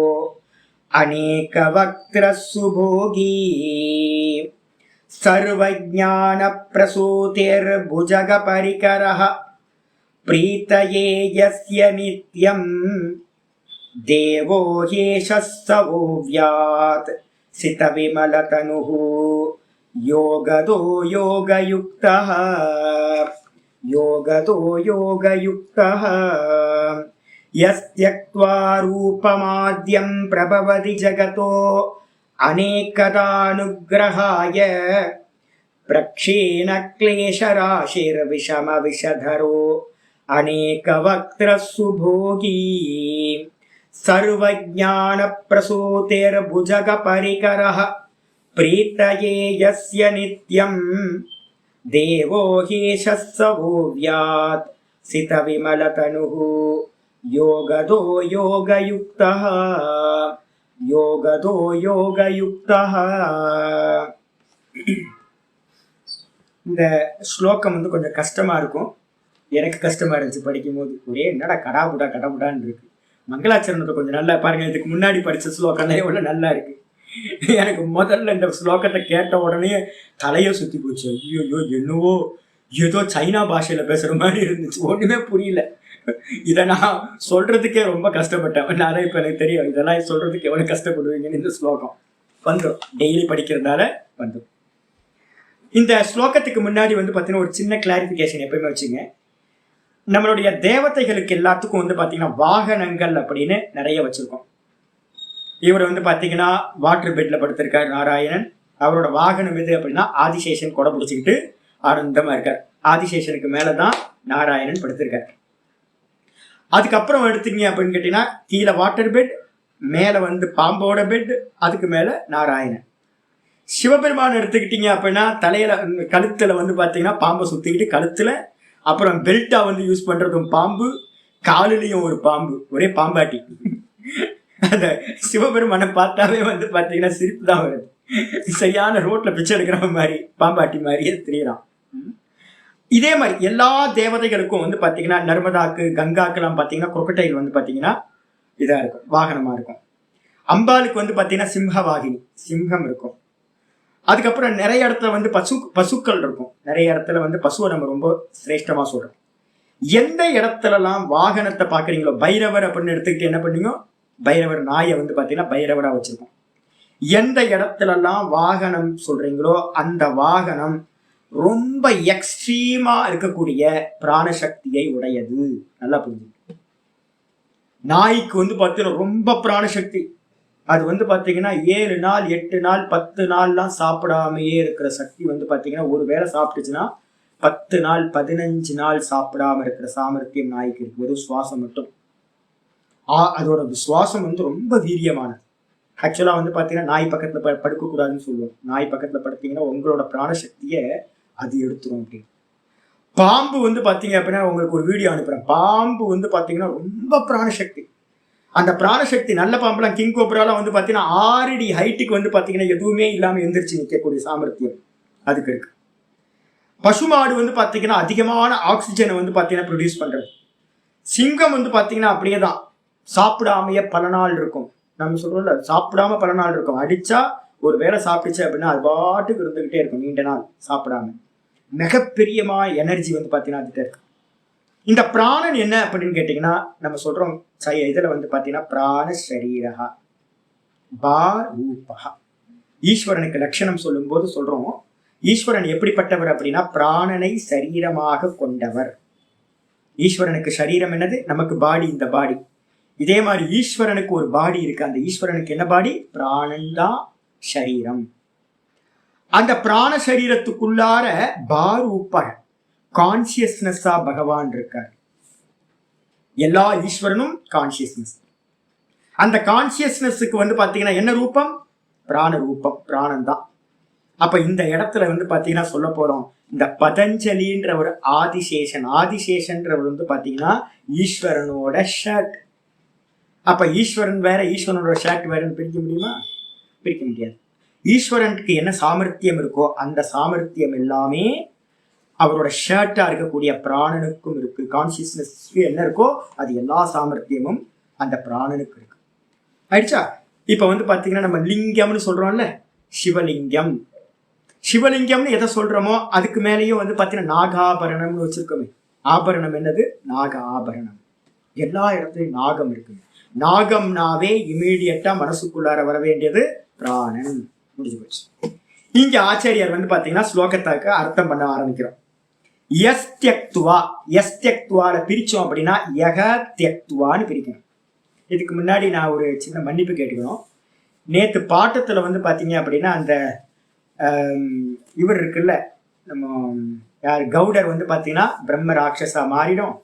அநேக வக்ர சுபோகி சர்வஜ்ஞான பிரசூதிர் புஜக பரிகரஹ प्रीतये यस्य नित्यं देवो ह्येषः सवोव्यात्. सितविमलतनुः योगदो योगयुक्तः यस्त्यक्त्वा रूपमाद्यं प्रभवति जगतो அநேகதானுகிரகாய பிரக்ஷேண க்லேஷராசிர்விஷம விஷதரோ அநேகவக்த்ர சுபோகி சர்வஜான பிரசூதேர்புஜக பரிகரஹ பிரீத்தயே யஸ்ய நித்யம் தேவோ ஹேஷஸ் சவோவ்யாத் சித விமலதனுः யோகதோ யோகயுக்தः யோகதோ யோகயுக்தः. இந்த ஸ்லோகம் வந்து கொஞ்சம் கஷ்டமா இருக்கும். எனக்கு கஷ்டமா இருந்துச்சு படிக்கும் போது. ஒரே என்னடா கடாபுடா கடவுடான்னு இருக்கு. மங்களாச்சரணத்தை கொஞ்சம் நல்லா பாருங்க. இதுக்கு முன்னாடி படிச்ச ஸ்லோகம் எவ்வளவு நல்லா இருக்கு. எனக்கு முதல்ல இந்த ஸ்லோகத்தை கேட்ட உடனே தலையை சுத்தி போச்சு. ஐயோ என்னவோ ஏதோ சைனா பாஷையில பேசுற மாதிரி இருந்துச்சு. ஒண்ணுமே புரியல. இதை நான் சொல்றதுக்கே ரொம்ப கஷ்டப்பட்டேன். நான் இப்ப எனக்கு தெரியும் இதெல்லாம் சொல்றதுக்கு எவ்வளவு கஷ்டப்படுவீங்கன்னு. இந்த ஸ்லோகம் வந்துடும், டெய்லி படிக்கிறதுனால வந்துடும். இந்த ஸ்லோகத்துக்கு முன்னாடி வந்து பார்த்தீங்கன்னா ஒரு சின்ன கிளாரிஃபிகேஷன் எப்பயுமே வச்சுங்க. நம்மளுடைய தேவதைகளுக்கு எல்லாத்துக்கும் வந்து பார்த்தீங்கன்னா வாகனங்கள் அப்படின்னு நிறைய வச்சிருக்கோம். இவர் வந்து பார்த்தீங்கன்னா வாட்டர் பெட்ல படுத்திருக்காரு நாராயணன். அவரோட வாகனம் எது அப்படின்னா ஆதிசேஷன் கொடை பிடிச்சிக்கிட்டு ஆனந்தமா இருக்கார். ஆதிசேஷனுக்கு மேலதான் நாராயணன் படுத்திருக்காரு. அதுக்கப்புறம் எடுத்தீங்க அப்படின்னு கேட்டீங்கன்னா கீழே வாட்டர் பெட், மேல வந்து பாம்போட பெட், அதுக்கு மேல நாராயணன். சிவபெருமான் எடுத்துக்கிட்டீங்க அப்படின்னா தலையில கழுத்துல வந்து பாத்தீங்கன்னா பாம்பை சுத்திக்கிட்டு கழுத்துல, அப்புறம் பெல்ட்டா வந்து யூஸ் பண்றதும் பாம்பு, காலிலையும் ஒரு பாம்பு, ஒரே பாம்பாட்டி. அந்த சிவபெருமானை பார்த்தாவே வந்து பாத்தீங்கன்னா சிரிப்பு தான் வருது. சரியான ரோட்ல பிச்சை எடுக்கிற மாதிரி பாம்பாட்டி மாதிரியே தெரியறான். இதே மாதிரி எல்லா தேவதைகளுக்கும் வந்து பாத்தீங்கன்னா நர்மதாக்கு கங்காக்கு எல்லாம் பாத்தீங்கன்னா குரோக்கடைல் வந்து பாத்தீங்கன்னா இதா இருக்கும், வாகனமா இருக்கும். அம்பாளுக்கு வந்து பாத்தீங்கன்னா சிம்ஹவாகினி, சிம்ஹம் இருக்கும். அதுக்கப்புறம் நிறைய இடத்துல வந்து பசுக்கள் இருக்கும். நிறைய இடத்துல வந்து பசுவை நம்ம ரொம்ப சிரேஷ்டமா சொல்றோம். எந்த இடத்துலலாம் வாகனத்தை பாக்குறீங்களோ, பைரவர் அப்படின்னு எடுத்துக்கிட்டு என்ன பண்ணீங்க, பைரவர் நாயை வந்து பாத்தீங்கன்னா பைரவரா வச்சிருக்கோம். எந்த இடத்துலலாம் வாகனம் சொல்றீங்களோ அந்த வாகனம் ரொம்ப எக்ஸ்ட்ரீமா இருக்கக்கூடிய பிராணசக்தியை உடையது. நல்லா புரிஞ்சு. நாய்க்கு வந்து பாத்தீங்கன்னா ரொம்ப பிராணசக்தி. அது வந்து பாத்தீங்கன்னா 7 நாள் 8 நாள் 10 நாள்லாம் சாப்பிடாமையே இருக்கிற சக்தி வந்து பாத்தீங்கன்னா ஒரு வேளை சாப்பிட்டுச்சுன்னா 10 நாள் 15 நாள் சாப்பிடாம இருக்கிற சாமர்த்தியம் நாய்க்கு இருக்கு. வெறும் சுவாசம் மட்டும். அதோட சுவாசம் வந்து ரொம்ப வீரியமானது. ஆக்சுவலா வந்து பாத்தீங்கன்னா நாய் பக்கத்துல படுக்க கூடாதுன்னு சொல்லுவோம். நாய் பக்கத்துல படுத்தீங்கன்னா உங்களோட பிராணசக்திய அது எடுத்துரும் அப்படின்னு. பாம்பு வந்து பாத்தீங்க அப்படின்னா உங்களுக்கு ஒரு வீடியோ அனுப்புறேன். பாம்பு வந்து பாத்தீங்கன்னா ரொம்ப பிராணசக்தி. அந்த பிராணசக்தி நல்ல பாம்புலாம் கிங் கோப்ராலாம் வந்து பாத்தீங்கன்னா 6 அடி ஹைட்டுக்கு வந்து பாத்தீங்கன்னா எதுவுமே இல்லாம எந்திரிச்சு நிற்கக்கூடிய சாமர்த்தியம் அதுக்கு இருக்கு. பசுமாடு வந்து பாத்தீங்கன்னா அதிகமான ஆக்சிஜனை வந்து பாத்தீங்கன்னா ப்ரொடியூஸ் பண்றது. சிங்கம் வந்து பாத்தீங்கன்னா அப்படியேதான் சாப்பிடாமையே பல நாள் இருக்கும். நம்ம சொல்றோம்ல சாப்பிடாம பல நாள் இருக்கும். அடிச்சா ஒரு வேளை சாப்பிடுச்சு அப்படின்னா அது பாட்டுக்கு இருந்துகிட்டே இருக்கும் நீண்ட நாள் சாப்பிடாம. மிகப்பெரியமா எனர்ஜி வந்து பாத்தீங்கன்னா அதுகிட்ட இருக்கு. இந்த பிராணன் என்ன அப்படின்னு கேட்டீங்கன்னா நம்ம சொல்றோம் இதுல வந்து பாத்தீங்கன்னா பிராண சரீரஹா பாரூபஹா. ஈஸ்வரனுக்கு லட்சணம் சொல்லும் போது சொல்றோம் ஈஸ்வரன் எப்படிப்பட்டவர் அப்படின்னா பிராணனை சரீரமாக கொண்டவர். ஈஸ்வரனுக்கு சரீரம் என்னது, நமக்கு பாடி, இந்த பாடி. இதே மாதிரி ஈஸ்வரனுக்கு ஒரு பாடி இருக்கு. அந்த ஈஸ்வரனுக்கு என்ன பாடி, பிராணன் தான் சரீரம். அந்த பிராண சரீரத்துக்குள்ளார பாரூப கான்சியஸ்னஸா பகவான் இருக்கார். எல்லா ஈஸ்வரனும் கான்சியஸ்னஸ். அந்த கான்சியஸ்னஸுக்கு வந்து பாத்தீங்கன்னா என்ன ரூபம், பிராண ரூபம், பிராணன் தான். அப்ப இந்த இடத்துல வந்து பாத்தீங்கன்னா சொல்ல போறோம் இந்த பதஞ்சலின்ற ஒரு ஆதிசேஷன். ஆதிசேஷன்றவர் வந்து பாத்தீங்கன்னா ஈஸ்வரனோட ஷர்ட். அப்ப ஈஸ்வரன் வேற ஈஸ்வரனோட ஷர்ட் வேறன்னு பிரிக்க முடியுமா? பிரிக்க முடியாது. ஈஸ்வரனுக்கு என்ன சாமர்த்தியம் இருக்கோ அந்த சாமர்த்தியம் எல்லாமே அவரோட ஷர்ட்டா இருக்கக்கூடிய பிராணனுக்கும் இருக்கு. கான்சியஸ்னஸ் என்ன இருக்கோ அது எல்லா சாமர்த்தியமும் அந்த பிராணனுக்கு இருக்கு. ஆயிடுச்சா? இப்ப வந்து பாத்தீங்கன்னா நம்ம லிங்கம்னு சொல்றோம்ல, சிவலிங்கம். சிவலிங்கம்னு எதை சொல்றோமோ அதுக்கு மேலேயும் வந்து பாத்தீங்கன்னா நாகாபரணம்னு வச்சிருக்கோமே. ஆபரணம் என்னது, நாக ஆபரணம். எல்லா இடத்துலயும் நாகம் இருக்கு. நாகம்னாவே இமீடியட்டா மனசுக்குள்ளார வர வேண்டியது பிராணன். முடிஞ்சு போச்சு. இங்க ஆச்சாரியார் வந்து பாத்தீங்கன்னா ஸ்லோகத்தாக்கு அர்த்தம் பண்ண ஆரம்பிக்கிறோம். எஸ் தியக்துவா, எஸ் தியக்துவால பிரிச்சோம் அப்படின்னா யக தியக்துவான்னு பிரிக்கணும். இதுக்கு முன்னாடி நான் ஒரு சின்ன மன்னிப்பு கேட்டுக்கணும். நேத்து பாட்டத்துல வந்து பாத்தீங்க அப்படின்னா அந்த இவர் இருக்குல்ல, நம்ம யார் கவுடர் வந்து பாத்தீங்கன்னா பிரம்ம ராட்சசா மாறிடும்,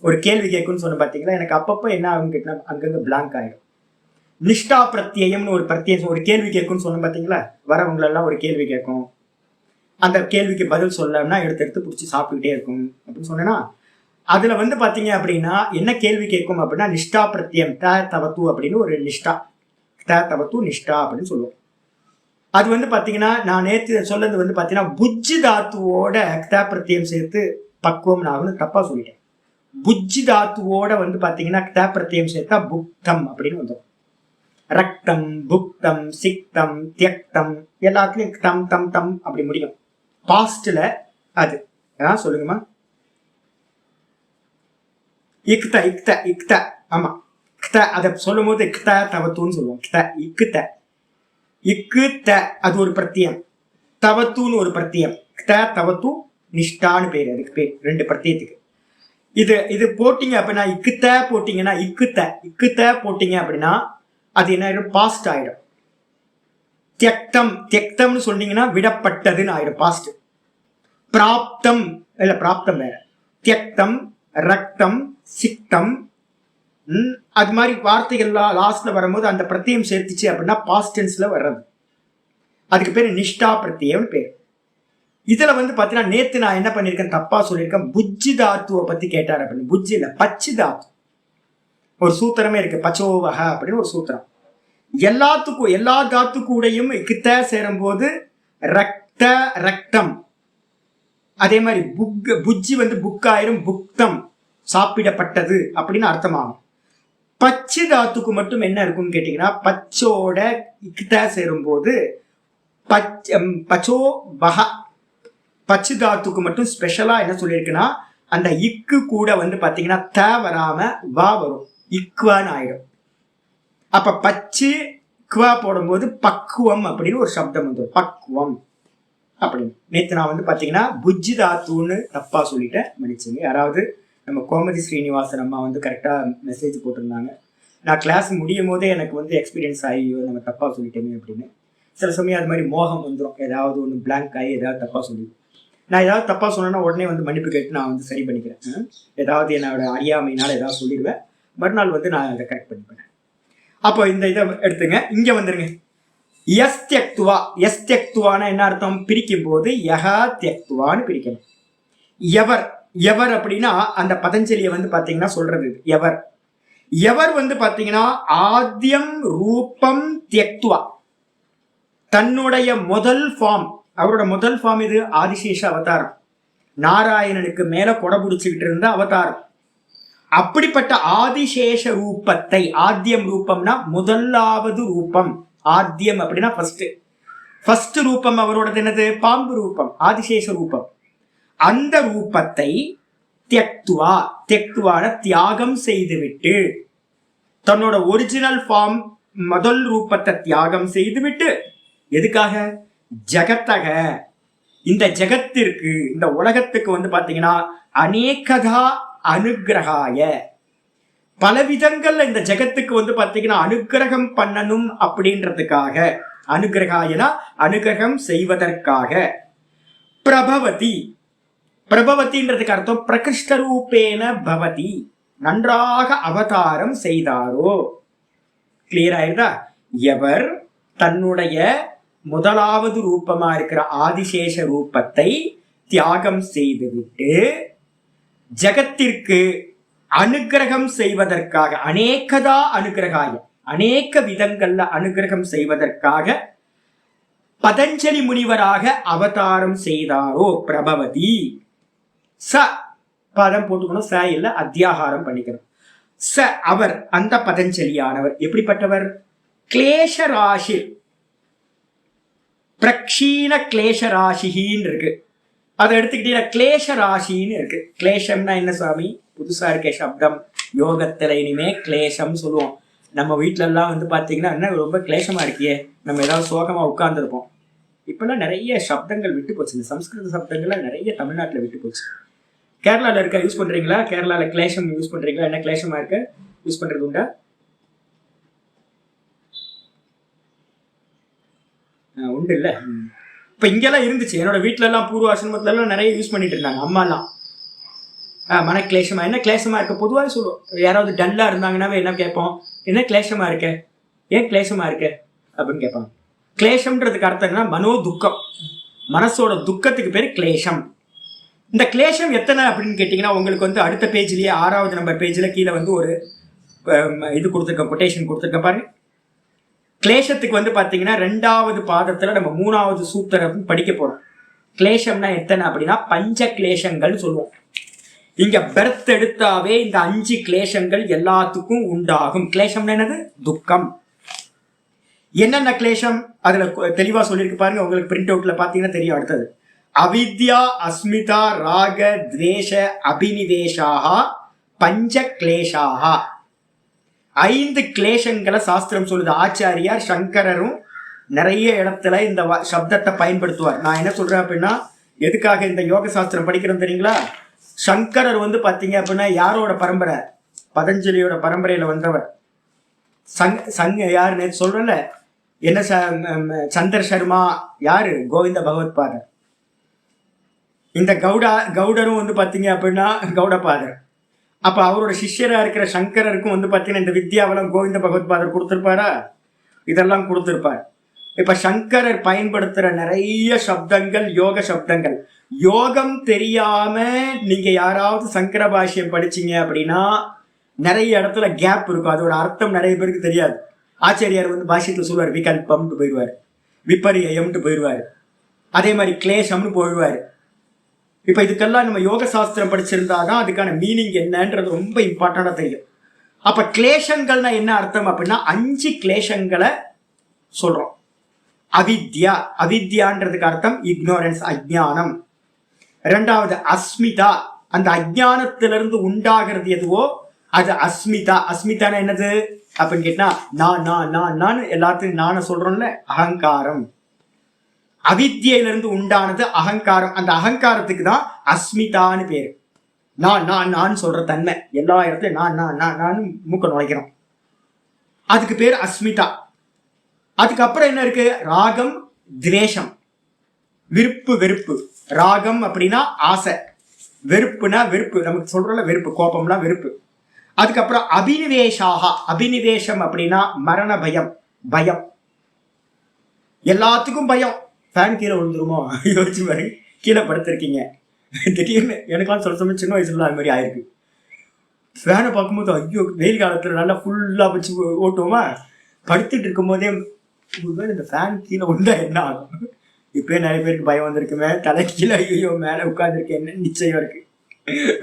ஒரு கேள்வி கேட்கும்னு சொன்ன பாத்தீங்களா. எனக்கு அப்பப்போ என்ன ஆகும் கேட்டா அங்கங்க பிளாங்க் ஆயிடும். நிஷ்டா பிரத்யம்னு ஒரு பிரத்யம், ஒரு கேள்வி கேட்கும்னு சொன்ன பாத்தீங்களா. வரவங்களெல்லாம் ஒரு கேள்வி கேட்கும், அந்த கேள்விக்கு பதில் சொல்லணும்னா எடுத்து எடுத்து பிடிச்சி சாப்பிட்டுக்கிட்டே இருக்கும் அப்படின்னு சொன்னேன்னா, அதுல வந்து பாத்தீங்க அப்படின்னா என்ன கேள்வி கேட்கும் அப்படின்னா நிஷ்டா பிரத்யம் த தவத்து அப்படின்னு ஒரு நிஷ்டா, த தவத்து நிஷ்டா அப்படின்னு சொல்லுவோம். அது வந்து பாத்தீங்கன்னா நான் நேற்று சொல்லது வந்து பாத்தீங்கன்னா புஜ்ஜி தாத்துவோட த பிரத்யம் சேர்த்து பக்குவம் ஆகும்னு தப்பா சொல்லிட்டேன். புஜ்ஜி தாத்துவோட வந்து பாத்தீங்கன்னா த பிரத்யம் சேர்த்தா புக்தம் அப்படின்னு வந்துடும். ரக்தம், புக்தம், சிக்தம், தியக்தம் எல்லாத்துலயும் தம் தம் தம் அப்படி முடியும். பாஸ்ட்ல அது சொல்லுங்கம்மா. இக்த இக்த இக்த, ஆமா இக்த, அதை சொல்லும் போது இக்த தவத்துன்னு சொல்லுவோம். இக்த இக்குத்த இக்குத்த அது ஒரு பிரத்தியம், தவத்துன்னு ஒரு பிரத்தியம். இக்த தவத்து நிஷ்டான்னு பேர், அதுக்கு பேர் ரெண்டு பிரத்தியத்துக்கு. இது இது போட்டீங்க அப்படின்னா இக்குத்த போட்டீங்கன்னா இக்குத்த இக்குத்த போட்டீங்க அப்படின்னா அது என்ன ஆயிடும், பாஸ்ட் ஆயிடும். தியக்தம் தியக்தம்னு சொன்னீங்கன்னா விடப்பட்டதுன்னு ஆயிடும் பாஸ்ட். பிராப்தம் இல்ல, பிராப்தம் வேற. தியக்தம், ரக்தம், சிக்தம், அது மாதிரி வார்த்தைகள்லாம் லாஸ்ட்ல வரும்போது அந்த பிரத்தியம் சேர்த்துச்சு அப்படின்னா பாஸ்ட் டென்ஸ்ல வர்றது, அதுக்கு பேரு நிஷ்டா பிரத்தியம் பேர். இதுல வந்து பாத்தீங்கன்னா நேத்து நான் என்ன பண்ணிருக்கேன், தப்பா சொல்லியிருக்கேன். புஜ்ஜி தாத்துவை பத்தி கேட்டார் அப்படின்னு. புஜ்ஜி இல்ல, பச்சு தாத்து. ஒரு சூத்திரமே இருக்கு, பச்சோவக அப்படின்னு ஒரு சூத்திரம். எல்லாத்துக்கும் எல்லா தாத்து கூடையும் கித்த சேரும் போது ரக்த ரக்தம். அதே மாதிரி புஜ்ஜி வந்து புக்காயிரும், புக்தம் சாப்பிடப்பட்டது அப்படின்னு அர்த்தமாகும். பச்சு தாத்துக்கு மட்டும் என்ன இருக்கும்னு கேட்டீங்கன்னா பச்சோட கித்த சேரும் போது பச்சோ வக. பச்சு தாத்துக்கு மட்டும் ஸ்பெஷலா என்ன சொல்லியிருக்குன்னா அந்த இக்கு கூட வந்து பாத்தீங்கன்னா த வராம வா வரும், இக்வான்னு ஆயிடும். அப்ப பச்சு குவா போடும்போது பக்குவம் அப்படின்னு ஒரு சப்தம் வந்து பக்குவம் அப்படின்னு. நேற்று நான் வந்து பாத்தீங்கன்னா புஜ்ஜி தாத்துன்னு தப்பா சொல்லிட்டேன், மன்னிச்சுங்க. யாராவது நம்ம கோமதி ஸ்ரீனிவாசன் அம்மா வந்து கரெக்டா மெசேஜ் போட்டிருந்தாங்க. நான் கிளாஸ் முடியும் போதே எனக்கு வந்து எக்ஸ்பீரியன்ஸ் ஆகி நம்ம தப்பா சொல்லிட்டேமே அப்படின்னு. சில சமயம் அது மாதிரி மோகம் வந்துடும், ஏதாவது ஒன்று பிளாங்க் ஆகி ஏதாவது தப்பா சொல்லி நான் ஏதாவது தப்பா சொன்னேன்னா உடனே வந்து மன்னிப்பு கேட்டு நான் வந்து சரி பண்ணிக்கிறேன். ஏதாவது என்னோட அறியாமையினால ஏதாவது சொல்லிடுவேன், மறுநாள் வந்து நான் அதை கரெக்ட் பண்ணிப்பேன். அப்போ இந்த இதை எடுத்துங்க, இங்க வந்துருங்க. எஸ் தியக்துவா. எஸ் தியக்துவான என்ன அர்த்தம், பிரிக்கும் போது யஹா தியக்துவான்னு பிரிக்கணும். எவர் எவர் அப்படின்னா அந்த பதஞ்சலியை வந்து பாத்தீங்கன்னா சொல்றது எவர். எவர் வந்து பாத்தீங்கன்னா ஆத்யம் ரூபம் தியக்துவா, தன்னுடைய முதல் ஃபார்ம், அவரோட முதல் ஃபார்ம் இது ஆதிசேஷ அவதாரம். நாராயணனுக்கு மேல கொடை பிடிச்சுக்கிட்டு இருந்த அவதாரம். அப்படிப்பட்ட ஆதிசேஷ ரூபத்தை, ஆத்தியம் ரூபம்னா முதலாவது ரூபம், ஆத்தியம் அப்படின்னா ஃபர்ஸ்ட் ரூபம் அவரோடது என்னது, பாம்பு ரூபம், ஆதிசேஷ ரூபம். அந்த ரூபத்தை தியக்துவா, தியக்துவான தியாகம் செய்துவிட்டு, தன்னோட ஒரிஜினல் ஃபார்ம் முதல் ரூபத்தை தியாகம் செய்துவிட்டு, எதுக்காக, ஜகத்தக, இந்த ஜெகத்திற்கு, இந்த உலகத்துக்கு வந்து பாத்தீங்கன்னா அநேகதா அனுகிரகாய, பல விதங்கள்ல இந்த ஜெகத்துக்கு வந்து பாத்தீங்கன்னா அனுகிரகம் பண்ணணும் அப்படின்றதுக்காக, அனுகிரகாயனா அனுகிரகம் செய்வதற்காக, பிரபவதி, பிரபவதின்றதுக்கு அர்த்தம் பிரகிருஷ்ட ரூபேன பவதி, நன்றாக அவதாரம் செய்தாரோ. கிளியர் ஆயிருதா. எவர் தன்னுடைய முதலாவது ரூபமா இருக்கிற ஆதிசேஷ ரூபத்தை தியாகம் செய்துவிட்டு ஜகத்திற்கு அனுகிரகம் செய்வதற்காக, அநேகதா அனுகிரகாயம், அநேக விதங்கள்ல அனுகிரகம் செய்வதற்காக பதஞ்சலி முனிவராக அவதாரம் செய்தாரோ. பிரபவதி ச பதம் போட்டுக்கணும், ச இல்ல அத்தியாகாரம் பண்ணிக்கணும். ச அவர், அந்த பதஞ்சலியானவர் எப்படிப்பட்டவர், கிளேஷராசி, பிரக்ஷீண கிளேஷராசின்னு இருக்கு, அதை எடுத்துக்கிட்டீங்கன்னா கிளேஷராசின்னு இருக்கு. கிளேஷம்னா என்ன சாமி, புதுசா இருக்க சப்தம், யோகத்துல இனிமே கிளேஷம் சொல்லுவோம். நம்ம வீட்டுல எல்லாம் வந்து பாத்தீங்கன்னா என்ன ரொம்ப கிளேஷமா இருக்கியே, நம்ம ஏதாவது சோகமா உட்கார்ந்துருப்போம். இப்பெல்லாம் நிறைய சப்தங்கள் விட்டு போச்சு, இந்த சம்ஸ்கிருத சப்தங்கள்லாம் நிறைய தமிழ்நாட்டுல விட்டு போச்சு. கேரளால இருக்க யூஸ் பண்றீங்களா, கேரளால கிளேஷம் யூஸ் பண்றீங்களா, என்ன கிளேஷமா இருக்க யூஸ் பண்றது உண்டா? உண்டு இல்லை. இப்போ இங்கெல்லாம் இருந்துச்சு, என்னோட வீட்டிலலாம் பூர்வாசிரமத்துலலாம் நிறைய யூஸ் பண்ணிட்டு இருந்தாங்க அம்மாலாம். மன கிளேஷமா, என்ன கிளேஷமா இருக்க பொதுவாக சொல்லுவோம். யாராவது டல்லாக இருந்தாங்கன்னாவே என்ன கேட்போம், என்ன கிளேஷமா இருக்க, ஏன் கிளேஷமா இருக்க அப்படின்னு கேட்பாங்க. கிளேஷம்ன்றதுக்கு அர்த்தம் என்ன, மனோ துக்கம், மனசோட துக்கத்துக்கு பேர் கிளேஷம். இந்த கிளேஷம் எத்தனை அப்படின்னு கேட்டிங்கன்னா உங்களுக்கு வந்து அடுத்த பேஜ்லேயே 6வது நம்பர் பேஜில் கீழே வந்து ஒரு இது கொடுத்துருக்கேன், கொட்டேஷன் கொடுத்துருக்கேன் பாருங்க. கிளேஷத்துக்கு வந்து பார்த்தீங்கன்னா 2வது பாதத்தில் நம்ம 3வது சூத்திரம் படிக்க போகிறோம். கிளேஷம்னா எத்தனை அப்படின்னா பஞ்ச கிளேஷங்கள் சொல்லுவோம். இங்க பெர்த் எடுத்தாவே இந்த 5 கிளேஷங்கள் எல்லாத்துக்கும் உண்டாகும். கிளேஷம்னா என்னது, துக்கம். என்னென்ன கிளேஷம் அதுல தெளிவா சொல்லியிருக்கு பாருங்க, உங்களுக்கு பிரிண்ட் அவுட்ல பாத்தீங்கன்னா தெரியும். அடுத்தது அவித்யா அஸ்மிதா ராக துவேஷ அபினிவேஷாக பஞ்ச கிளேஷாக. 5 கிளேஷங்களை சாஸ்திரம் சொல்லுது. ஆச்சாரியார் சங்கரரும் நிறைய இடத்துல இந்த சப்தத்தை பயன்படுத்துவார். நான் என்ன சொல்றேன் அப்படின்னா, எதுக்காக இந்த யோக சாஸ்திரம் படிக்கிறோம் தெரியுங்களா? சங்கரர் வந்து பார்த்தீங்க அப்படின்னா யாரோட பரம்பரை, பதஞ்சலியோட பரம்பரையில் வந்தவர். யாரு நேற்று சொல்றேன்ல, என்ன சந்தர் சர்மா யாரு, கோவிந்த பகவத்பாதர். இந்த கவுடரும் வந்து பார்த்தீங்க அப்படின்னா கௌடபாதர். அப்போ அவரோட சிஷ்யராக இருக்கிற சங்கரருக்கும் வந்து பார்த்தீங்கன்னா இந்த வித்யாவெல்லாம் கோவிந்த பகவத்பாதர் கொடுத்துருப்பாரா, இதெல்லாம் கொடுத்துருப்பார். இப்ப சங்கரர் பயன்படுத்துற நிறைய சப்தங்கள் யோக சப்தங்கள். யோகம் தெரியாம நீங்க யாராவது சங்கர பாஷ்யம் படிச்சீங்க அப்படின்னா நிறைய இடத்துல கேப் இருக்கும். அதோட அர்த்தம் நிறைய பேருக்கு தெரியாது. ஆச்சாரியார் வந்து பாஷ்யத்துல சொல்லுவார், விகல்பம்னு போயிடுவார், விபரியம்னு போயிடுவார், அதே மாதிரி கிளேஷம்னு போயிடுவார். இப்ப இதுக்கெல்லாம் நம்ம யோக சாஸ்திரம் படிச்சிருந்தாதான் அதுக்கான மீனிங் என்னன்றது ரொம்ப இம்பார்ட்டண்டா தெரியும். அப்ப கிளேஷங்கள்னா என்ன அர்த்தம் அப்படின்னா 5 கிளேஷங்களை சொல்றோம். அவித்யா, அவித்யான்றதுக்கு அர்த்தம் இக்னோரன்ஸ், அஜ்ஞானம். 2வது அஸ்மிதா, அந்த அஜ்ஞானத்திலிருந்து உண்டாகிறது எதுவோ அது அஸ்மிதா. அஸ்மிதானா என்னது அப்படின்னு கேட்டா நான் எல்லாத்தையும் நான சொல்றோம்ல, அகங்காரம். அவித்யிலிருந்து உண்டானது அகங்காரம். அந்த அகங்காரத்துக்கு தான் அஸ்மிதான்னு பேரு. நான் சொல்ற தன்மை, எல்லா இடத்துலயும் நான் மூக்க நுழைக்கிறோம், அதுக்கு பேர் அஸ்மிதா. அதுக்கப்புறம் என்ன இருக்கு, ராகம் துவேஷம், விருப்பு வெறுப்பு. ராகம் அப்படின்னா ஆசை, வெறுப்புனா வெறுப்பு, நமக்கு சொல்றல வெறுப்பு, கோபம்னா வெறுப்பு. அதுக்கப்புறம் அபினிவேஷாக, அபினிவேஷம் அப்படின்னா மரண பயம், பயம், எல்லாத்துக்கும் பயம். ஃபேன் கீழே விழுந்துருமோ யோசிச்சு பாருங்க, கீழே படுத்திருக்கீங்க, திடீர்னு எனக்கெல்லாம் சொல்ல சமயம் சின்ன வயசுல அது மாதிரி ஆயிருக்கு. ஃபேனை பார்க்கும்போது ஐயோ, வெயில் காலத்துல நல்லா ஃபுல்லா வச்சு ஓட்டுவோமா, படுத்துட்டு இருக்கும் போதே இந்த ஃபேன் கீழே விழுந்தா என்ன ஆகும். இப்பயே நிறைய பேருக்கு பயம் வந்திருக்குமே, தலை கீழே ஐயோ மேலே உட்காந்துருக்கு என்ன நிச்சயம் இருக்கு.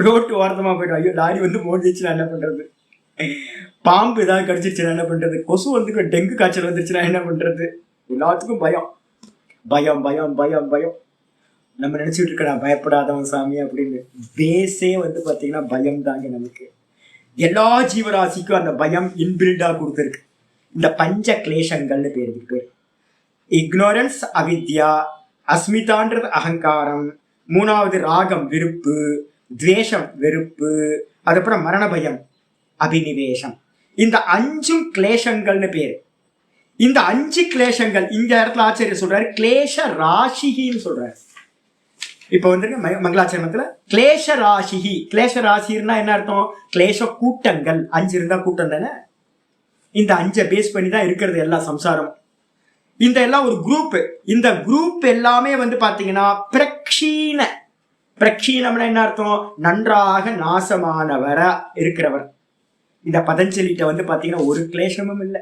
ரோட்டு ஓரத்தமா போயிடும், ஐயோ லாரி வந்து மோதிச்சுன்னா என்ன பண்றது, பாம்பு ஏதாவது கடிச்சிருச்சுன்னா என்ன பண்றது, கொசு வந்து டெங்கு காய்ச்சல் வந்துருச்சுன்னா என்ன பண்றது. எல்லாத்துக்கும் பயம் பயம் பயம் பயம் பயம். நம்ம நினைச்சிட்டு இருக்க நான் பயப்படாதவன் சாமி அப்படின்னு. பேஸே வந்து பாத்தீங்கன்னா பயம் தாங்க. நமக்கு எல்லா ஜீவராசிக்கும் அந்த பயம் இன்பில்டா கொடுத்துருக்கு. இந்த பஞ்ச கிளேஷங்கள்னு பேருக்கு. இக்னோரன்ஸ் அவித்யா, அஸ்மிதான்றது அகங்காரம், 3வது ராகம் விருப்பு, துவேஷம் வெறுப்பு, அதுக்கப்புறம் மரண பயம் அபினிவேஷம். இந்த 5 கிளேஷங்கள்னு பேரு. இந்த 5 கிளேஷங்கள் இந்த இடத்துல ஆச்சரிய சொல்றாரு, கிளேஷ ராசிகின்னு சொல்றாரு. இப்ப வந்துருக்கு மங்களாச்சரணத்துல கிளேஷ ராசிகி. கிளேஷ ராசின்னா என்ன அர்த்தம், கிளேஷ கூட்டங்கள். 5 இருந்தா கூட்டம் தானே. இந்த 5 பேஸ் பண்ணி தான் இருக்கிறது எல்லா சம்சாரம். இந்த எல்லாம் ஒரு குரூப். இந்த குரூப் எல்லாமே வந்து பாத்தீங்கன்னா பிரக்ஷீன. பிரக்ஷீனம்னா என்ன அர்த்தம், நன்றாக நாசமானவரா இருக்கிறவர். இந்த பதஞ்சலிட்ட வந்து பாத்தீங்கன்னா ஒரு கிளேஷமும் இல்லை.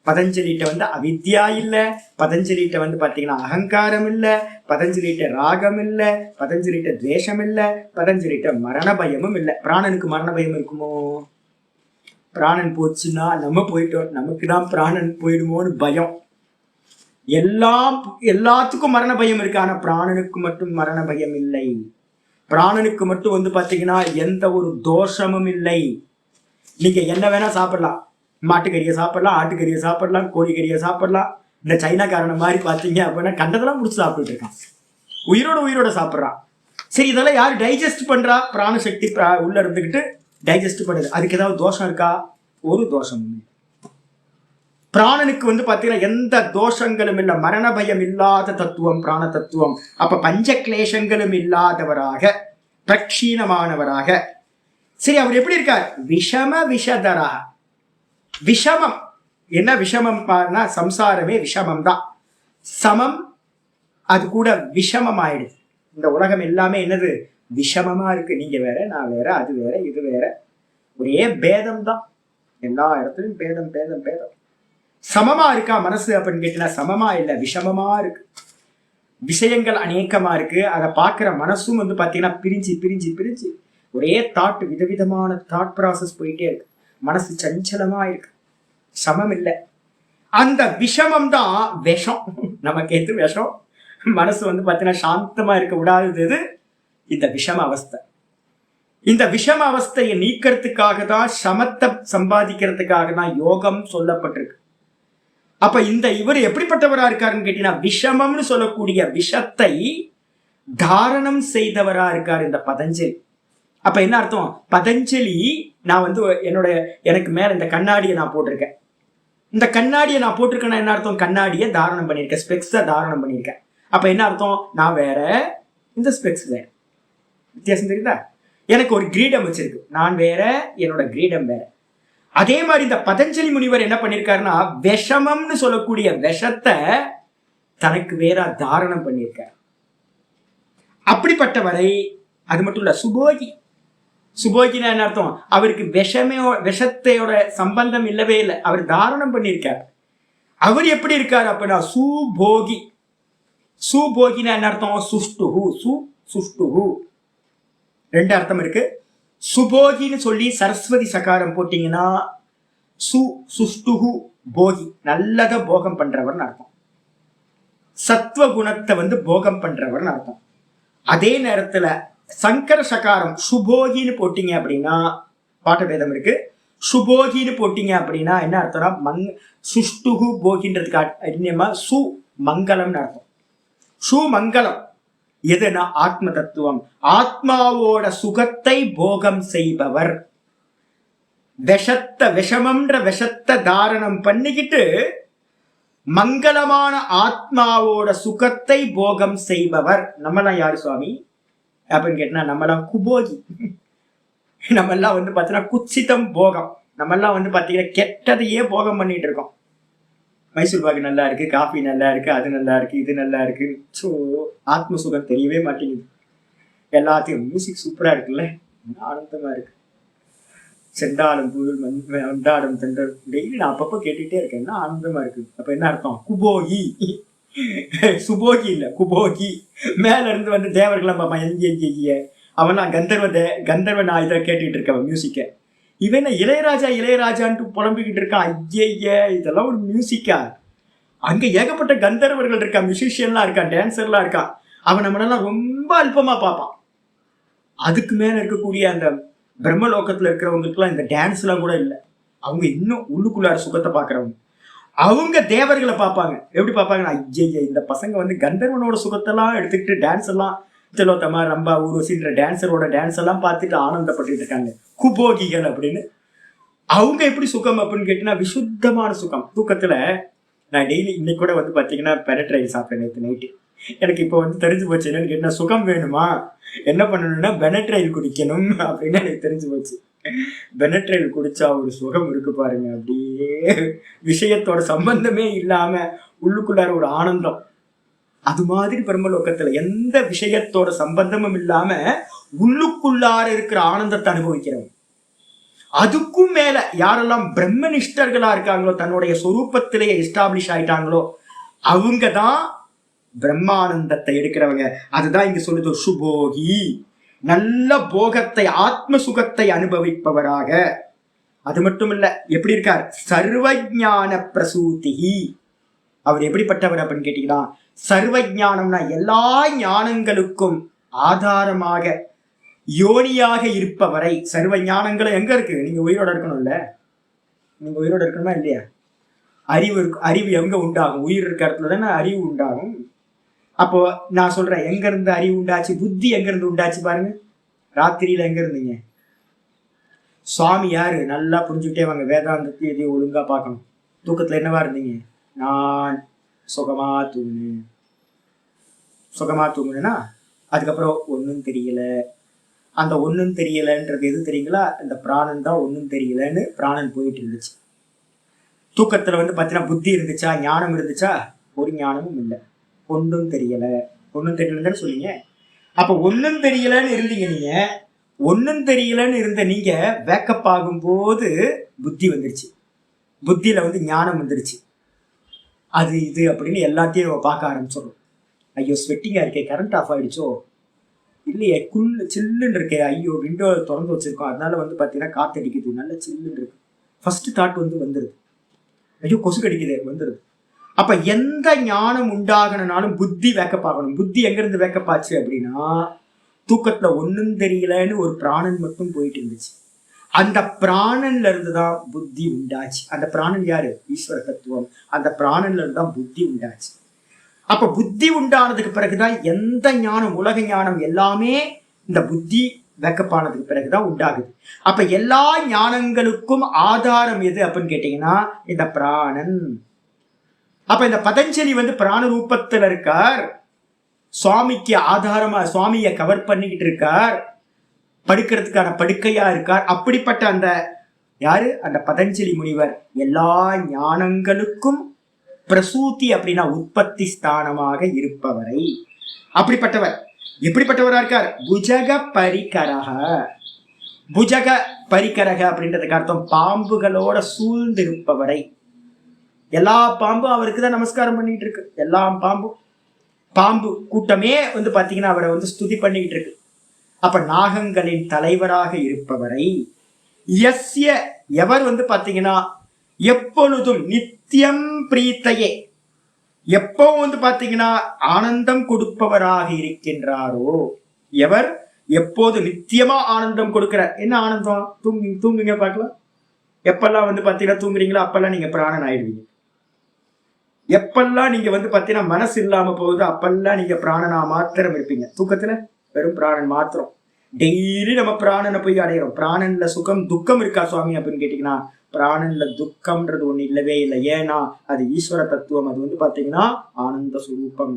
பதஞ்சலிட்ட வந்து அவித்யா இல்ல, பதஞ்சலிட்ட வந்து பாத்தீங்கன்னா அகங்காரம் இல்ல, பதஞ்சலிட்ட ராகம் இல்ல, பதஞ்சலிட்ட துவேஷம் இல்ல, பதஞ்சலிட்ட மரண பயமும் இல்ல. பிராணனுக்கு மரண பயம் இருக்குமோ, பிராணன் போச்சுன்னா நம்ம போயிட்டோம், நமக்கு தான் பிராணன் போயிடுமோன்னு பயம். எல்லாத்துக்கும் மரண பயம் இருக்கு, ஆனா பிராணனுக்கு மட்டும் மரண பயம் இல்லை. பிராணனுக்கு மட்டும் வந்து பாத்தீங்கன்னா எந்த ஒரு தோஷமும் இல்லை. நீங்க என்ன வேணா சாப்பிடலாம், மாட்டுக்கறியை சாப்பிடலாம், ஆட்டுக்கறியை சாப்பிடலாம், கோழிக்கறியை சாப்பிடலாம். இந்த சைனாக்காரனை மாதிரி பார்த்தீங்க அப்படின்னா கண்டதெல்லாம் முடிச்சு சாப்பிட்டுட்டு இருக்கான், உயிரோட சாப்பிட்றான். சரி, இதெல்லாம் யார் டைஜஸ்ட் பண்றா, பிராணசக்தி உள்ள இருந்துக்கிட்டு டைஜஸ்ட் பண்ணுது. அதுக்கு ஏதாவது தோஷம் இருக்கா, ஒரு தோஷம் இல்லை. பிராணனுக்கு வந்து பாத்தீங்கன்னா எந்த தோஷங்களும் இல்ல, மரண பயம் இல்லாத தத்துவம் பிராண தத்துவம். அப்ப பஞ்ச கிளேசங்களும் இல்லாதவராக, பிரக்ஷீணமானவராக. சரி, அவர் எப்படி இருக்கார்? விஷம விஷதரா. விஷமம் என்ன? விஷமம் சம்சாரமே விஷமம் தான். சமம் அது கூட விஷமம் ஆயிடுது. இந்த உலகம் எல்லாமே என்னது? விஷமமா இருக்கு. நீங்க வேற, நான் வேற, அது வேற, இது வேற, ஒரே பேதம் தான். எல்லா இடத்துலயும் பேதம் பேதம் பேதம். சமமா இருக்கா மனசு அப்படின்னு கேட்டீங்கன்னா சமமா இல்லை, விஷமமா இருக்கு. விஷயங்கள் அநேகமா இருக்கு. அதை பார்க்கிற மனசும் வந்து பாத்தீங்கன்னா பிரிஞ்சு பிரிஞ்சு பிரிஞ்சு ஒரே தாட், விதவிதமான தாட் ப்ராசஸ் போயிட்டே இருக்கு. மனசு சஞ்சலமா இருக்கு, சமம் இல்லை. அந்த விஷமம் தான் விஷம். நமக்கு எது விஷம்? மனசு வந்து பாத்தீங்கன்னா சாந்தமா இருக்க விடாதது இந்த விஷம அவஸ்தை. இந்த விஷம அவஸ்தையை நீக்கிறதுக்காக தான், சமத்தை சம்பாதிக்கிறதுக்காக தான் யோகம் சொல்லப்பட்டிருக்கு. அப்ப இந்த இவர் எப்படிப்பட்டவரா இருக்காருன்னு கேட்டீங்கன்னா, விஷமம்னு சொல்லக்கூடிய விஷத்தை தாரணம் செய்தவரா இருக்காரு இந்த பதஞ்சலி. அப்ப என்ன அர்த்தம்? பதஞ்சலி, நான் வந்து எனக்கு மேல இந்த கண்ணாடியை நான் போட்டிருக்கேன். இந்த கண்ணாடியை நான் போட்டிருக்கேன்னா என்ன அர்த்தம்? கண்ணாடியை தாரணம் பண்ணியிருக்கேன், ஸ்பெக்ஸை தாரணம் பண்ணியிருக்கேன். அப்ப என்ன அர்த்தம்? நான் வேற, இந்த ஸ்பெக்ஸ் வேற. வித்தியாசம் தெரியுதா? எனக்கு ஒரு கிரீடம் வச்சிருக்கு, நான் வேற, என்னோட கிரீடம் வேற. அதே மாதிரி இந்த பதஞ்சலி முனிவர் என்ன பண்ணிருக்காருன்னா, விஷமம்னு சொல்லக்கூடிய விஷத்தை தனக்கு வேற தாரணம் பண்ணியிருக்கார். அப்படிப்பட்டவரை, அது மட்டும் இல்ல, சுபோகி. சுபோகினா என்ன அர்த்தம்? அவருக்கு விஷத்தையோட சம்பந்தம் இல்லவே இல்லை, அவர் தாரணம் பண்ணியிருக்கார். அவர் எப்படி இருக்காரு அப்படின்னா சுபோகி. சுபோகினா என்ன அர்த்தம்? சுஷ்டுஹு. சுஷ்டுஹு ரெண்டு அர்த்தம் இருக்கு. சுபோகின்னு சொல்லி சரஸ்வதி சகாரம் போட்டீங்கன்னா சுஷ்டுஹு போகி, நல்லத போகம் பண்றவர்னு அர்த்தம். சத்துவ குணத்தை வந்து போகம் பண்றவர்னு அர்த்தம். அதே நேரத்துல சங்கர சகாரம் சுபோகின்னு போட்டீங்க அப்படின்னா, பாட்ட பேதம் இருக்கு, சுபோகின்னு போட்டீங்க அப்படின்னா என்ன அர்த்தம்னா சுஷ்டுஹு போகின்றதுக்கு அந்நியமா சு மங்களம்னு அர்த்தம். சுமங்கலம் எதுனா ஆத்ம தத்துவம். ஆத்மாவோட சுகத்தை போகம் செய்பவர். விஷமம்ன்ற விஷத்தை தாரணம் பண்ணிக்கிட்டு மங்களமான ஆத்மாவோட சுகத்தை போகம் செய்பவர். நம்மளாம் யாரு சுவாமி அப்படின்னு கேட்டா, நம்மளாம் குபோகி. நம்மெல்லாம் வந்து பாத்தீங்கன்னா குச்சிதம் போகம். நம்மெல்லாம் வந்து பாத்தீங்கன்னா கெட்டதையே போகம் பண்ணிட்டு இருக்கோம். மைசூர் பாக்கு நல்லா இருக்கு, காஃபி நல்லா இருக்கு, அது நல்லா இருக்கு, இது நல்லா இருக்கு. ஸோ ஆத்ம சுகம் தெரியவே மாட்டேங்குது. எல்லாத்தையும் மியூசிக் சூப்பரா இருக்குல்ல, ஆனந்தமா இருக்கு. செண்டாடும் புயல் வண்டாடும் தென்றல், டெய்லி நான் அப்பப்போ கேட்டுட்டே இருக்கேன், என்ன ஆனந்தமா இருக்கு. அப்ப என்ன அர்த்தம்? குபோகி. சுபோகி இல்ல, குபோகி. மேல இருந்து வந்து தேவர்கள் நம்ம எங்க அவன் கந்தர்வ நான் இதை கேட்டுட்டு இருக்கவன் மியூசிக்க. இவன் இளையராஜா இளையராஜான்ட்டு புலம்பிக்கிட்டு இருக்கான். ஐய, இதெல்லாம் ஒரு மியூசிக்கா? அங்க ஏகப்பட்ட கந்தர்வர்கள் இருக்கா, மியூசிஷியன்லாம் இருக்கான், டான்சர்லாம் இருக்கான். அவன் நம்மளெல்லாம் ரொம்ப அல்பமா பார்ப்பான். அதுக்கு மேல இருக்கக்கூடிய அந்த பிரம்மலோகத்துல இருக்கிறவங்களுக்குலாம் இந்த டான்ஸ் எல்லாம் கூட இல்லை. அவங்க இன்னும் உள்ளுக்குள்ளார சுகத்தை பாக்குறவங்க. அவங்க தேவர்களை பார்ப்பாங்க. எப்படி பார்ப்பாங்கன்னா, ஐய, இந்த பசங்க வந்து கந்தர்வனோட சுகத்தெல்லாம் எடுத்துக்கிட்டு டான்ஸ் எல்லாம், திலோத்தமா, ரம்பா, ஊர்வசின்ற டான்சரோட டான்ஸ் எல்லாம் பார்த்துட்டு ஆனந்தப்பட்டு இருக்காங்க, குபோகிகள் அப்படின்னு. அவங்க எப்படி சுகம் அப்படின்னு கேட்டீங்கன்னா, விசுத்தமான சுகம். தூக்கத்துல நான் டெய்லி இன்னைக்கு கூட வந்து பாத்தீங்கன்னா பெனட்ரைல் சாப்பிட்டேன் நேற்று நைட்டு. எனக்கு இப்போ வந்து தெரிஞ்சு போச்சு. என்னன்னு கேட்டா, சுகம் வேணுமா என்ன பண்ணணும்னா பெனட்ரைல் குடிக்கணும் அப்படின்னு எனக்கு தெரிஞ்சு போச்சு. பெனட்ரைல் குடிச்சா ஒரு சுகம் இருக்கு பாருங்க, அப்படியே விஷயத்தோட சம்பந்தமே இல்லாம உள்ளுக்குள்ளார ஒரு ஆனந்தம். அது மாதிரி பிரம்மலோகத்துல எந்த விஷயத்தோட சம்பந்தமும் இல்லாம உள்ளுக்குள்ளார இருக்கிற ஆனந்தத்தை அனுபவிக்கிறவங்க. அதுக்கும் மேல யாரெல்லாம் பிரம்மனிஷ்டர்களா இருக்காங்களோ, தன்னுடைய சொரூபத்திலேயே எஸ்டாப்ளிஷ் ஆயிட்டாங்களோ, அவங்கதான் பிரம்மானந்தத்தை எடுக்கிறவங்க. அதுதான் இங்க சொல்லுது, சுபோகி. நல்ல போகத்தை, ஆத்ம சுகத்தை அனுபவிப்பவராக. அது மட்டும் இல்ல, எப்படி இருக்கார்? சர்வஞான பிரசூதி. அவர் எப்படிப்பட்டவர் அப்படின்னு கேட்டீங்கன்னா, சர்வஞானம்னா எல்லா ஞானங்களுக்கும் ஆதாரமாக யோனியாக இருப்பவரை. சர்வ ஞானங்களும் எங்க இருக்கு? நீங்க உயிரோட இருக்கணும்ல. நீங்க உயிரோட இருக்கணுமா இல்லையா? அறிவு எங்க உண்டாகும்? உயிர் இருக்க இடத்துல தானே அறிவு உண்டாகும். அப்போ நான் சொல்றேன், எங்க இருந்து அறிவு உண்டாச்சு? புத்தி எங்க இருந்து உண்டாச்சு பாருங்க. ராத்திரியில எங்க இருந்தீங்க? சுவாமி யாரு? நல்லா புரிஞ்சுக்கிட்டே வாங்க. வேதாந்தத்தை எதையும் ஒழுங்கா பார்க்கணும். தூக்கத்துல என்னவா இருந்தீங்க? நான் சுகமா தூங்குனேன். சுகமா தூங்குனேன்னா அதுக்கப்புறம் ஒன்றும் தெரியல. அந்த ஒன்றும் தெரியலன்றது எது தெரியுங்களா? இந்த பிராணன் தான் ஒன்றும் தெரியலன்னு பிராணன் போயிட்டு இருந்துச்சு. தூக்கத்துல வந்து பார்த்தீங்கன்னா புத்தி இருந்துச்சா, ஞானம் இருந்துச்சா? ஒரு ஞானமும் இல்லை. ஒன்றும் தெரியல. ஒன்றும் தெரியலன்னு சொன்னீங்க. அப்ப ஒன்றும் தெரியலன்னு இருந்தீங்க. நீங்க ஒன்றும் தெரியலன்னு இருந்த நீங்க வேக்கப் ஆகும்போது புத்தி வந்துருச்சு. புத்தியில வந்து ஞானம் வந்துருச்சு. அது இது அப்படின்னு எல்லாத்தையும் நம்ம பார்க்க ஆரம்பிச்சிடும். ஐயோ ஸ்வெட்டிங்கா இருக்கே, கரண்ட் ஆஃப் ஆயிடுச்சோ, இல்லையே சில்லுன்னு இருக்கே, ஐயோ விண்டோ திறந்து வச்சிருக்கோம் அதனால வந்து பார்த்தீங்கன்னா காத்தடிக்குது, நல்ல சில்லுன்னு இருக்கு. ஃபர்ஸ்ட் தாட் வந்து வந்துடுது. ஐயோ கொசு கடிக்குது வந்துடுது. அப்ப எந்த ஞானம் உண்டாகணும்னாலும் புத்தி வேக்கப் ஆகணும். புத்தி எங்கிருந்து வேக்கப் ஆச்சு அப்படின்னா, தூக்கத்துல ஒன்றும் தெரியலன்னு ஒரு பிராணன் மட்டும் போயிட்டு இருந்துச்சு. அந்த பிராணன்ல இருந்துதான் புத்தி உண்டாச்சு. அந்த பிராணன் யாரு? ஈஸ்வர தத்துவம். அந்த பிராணன்ல இருந்துதான் புத்தி உண்டாச்சு. அப்ப புத்தி உண்டானதுக்கு பிறகுதான் எந்த ஞானம், உலக ஞானம் எல்லாமே இந்த புத்தி வேக்கப்பானதுக்கு பிறகுதான் உண்டாகுது. அப்ப எல்லா ஞானங்களுக்கும் ஆதாரம் எது அப்படின்னு கேட்டீங்கன்னா இந்த பிராணன். அப்ப இந்த பதஞ்சலி வந்து பிராண ரூபத்துல இருக்கார். சுவாமிக்கு ஆதாரமா சுவாமியை கவர் பண்ணிக்கிட்டு இருக்கார். படுக்கிறதுக்கான படுக்கையா இருக்கார். அப்படிப்பட்ட அந்த யாரு? அந்த பதஞ்சலி முனிவர் எல்லா ஞானங்களுக்கும் பிரசூதி அப்படின்னா உற்பத்தி ஸ்தானமாக இருப்பவரை. அப்படிப்பட்டவர் எப்படிப்பட்டவரா இருக்கார்? புஜக பரிகரக. புஜக பரிகரக அப்படின்றதுக்கு அர்த்தம் பாம்புகளோட சூழ்ந்திருப்பவரை. எல்லா பாம்பும் அவருக்கு தான் நமஸ்காரம் பண்ணிட்டு இருக்கு. எல்லா பாம்பு கூட்டமே வந்து பாத்தீங்கன்னா அவரை வந்து ஸ்துதி பண்ணிக்கிட்டு இருக்கு. அப்ப நாகங்களின் தலைவராக இருப்பவரை யஸ்ய எவர் வந்து பாத்தீங்கன்னா எப்பொழுதும் நித்தியம் பிரீத்தையே, எப்பவும் வந்து பாத்தீங்கன்னா ஆனந்தம் கொடுப்பவராக இருக்கின்றாரோ, எவர் எப்போது நித்தியமா ஆனந்தம் கொடுக்கிறார். என்ன ஆனந்தம்? தூங்குங்க பார்க்கலாம். எப்பெல்லாம் வந்து பாத்தீங்கன்னா தூங்குறீங்களோ அப்பெல்லாம் நீங்க பிராணன் ஆயிடுவீங்க. எப்பெல்லாம் நீங்க வந்து பாத்தீங்கன்னா மனசு இல்லாம போகுது அப்பெல்லாம் நீங்க பிராணனா மாத்திரம் இருப்பீங்க. தூக்கத்துல வெறும் பிராணன் மாத்திரம். டெய்லி நம்ம பிராணனை போய் அடையிறோம். பிராணன்ல சுகம் துக்கம் இருக்கா சுவாமி அப்படின்னு கேட்டீங்கன்னா பிராணன்ல துக்கம்ன்றது ஒண்ணு இல்லவே இல்லை. ஏன்னா அது ஈஸ்வர தத்துவம். அது வந்து பாத்தீங்கன்னா ஆனந்த சுரூபம்.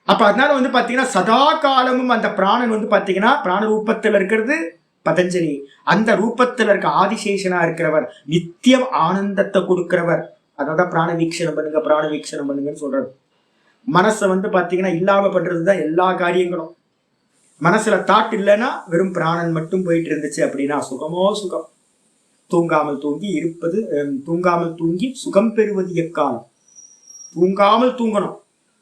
அப்ப அதனால வந்து பாத்தீங்கன்னா சதா காலமும் அந்த பிராணன் வந்து பாத்தீங்கன்னா பிராண ரூபத்துல இருக்கிறது பதஞ்சலி. அந்த ரூபத்துல இருக்க ஆதிசேஷனா இருக்கிறவர், நித்தியம் ஆனந்தத்தை கொடுக்கிறவர். அதான் பிராண வீக்ஷணம் பண்ணுங்க, பிராண வீக்ஷணம் பண்ணுங்கன்னு சொல்றது. மனசை வந்து பாத்தீங்கன்னா இல்லாம பண்றதுதான் எல்லா காரியங்களும். மனசுல தாட் இல்லைன்னா வெறும் பிராணன் மட்டும் போயிட்டு இருந்துச்சு அப்படின்னா சுகமோ சுகம். தூங்காமல் தூங்கி இருப்பது, தூங்காமல் தூங்கி சுகம் பெறுவது எக்காலம். தூங்காமல் தூங்கணும்.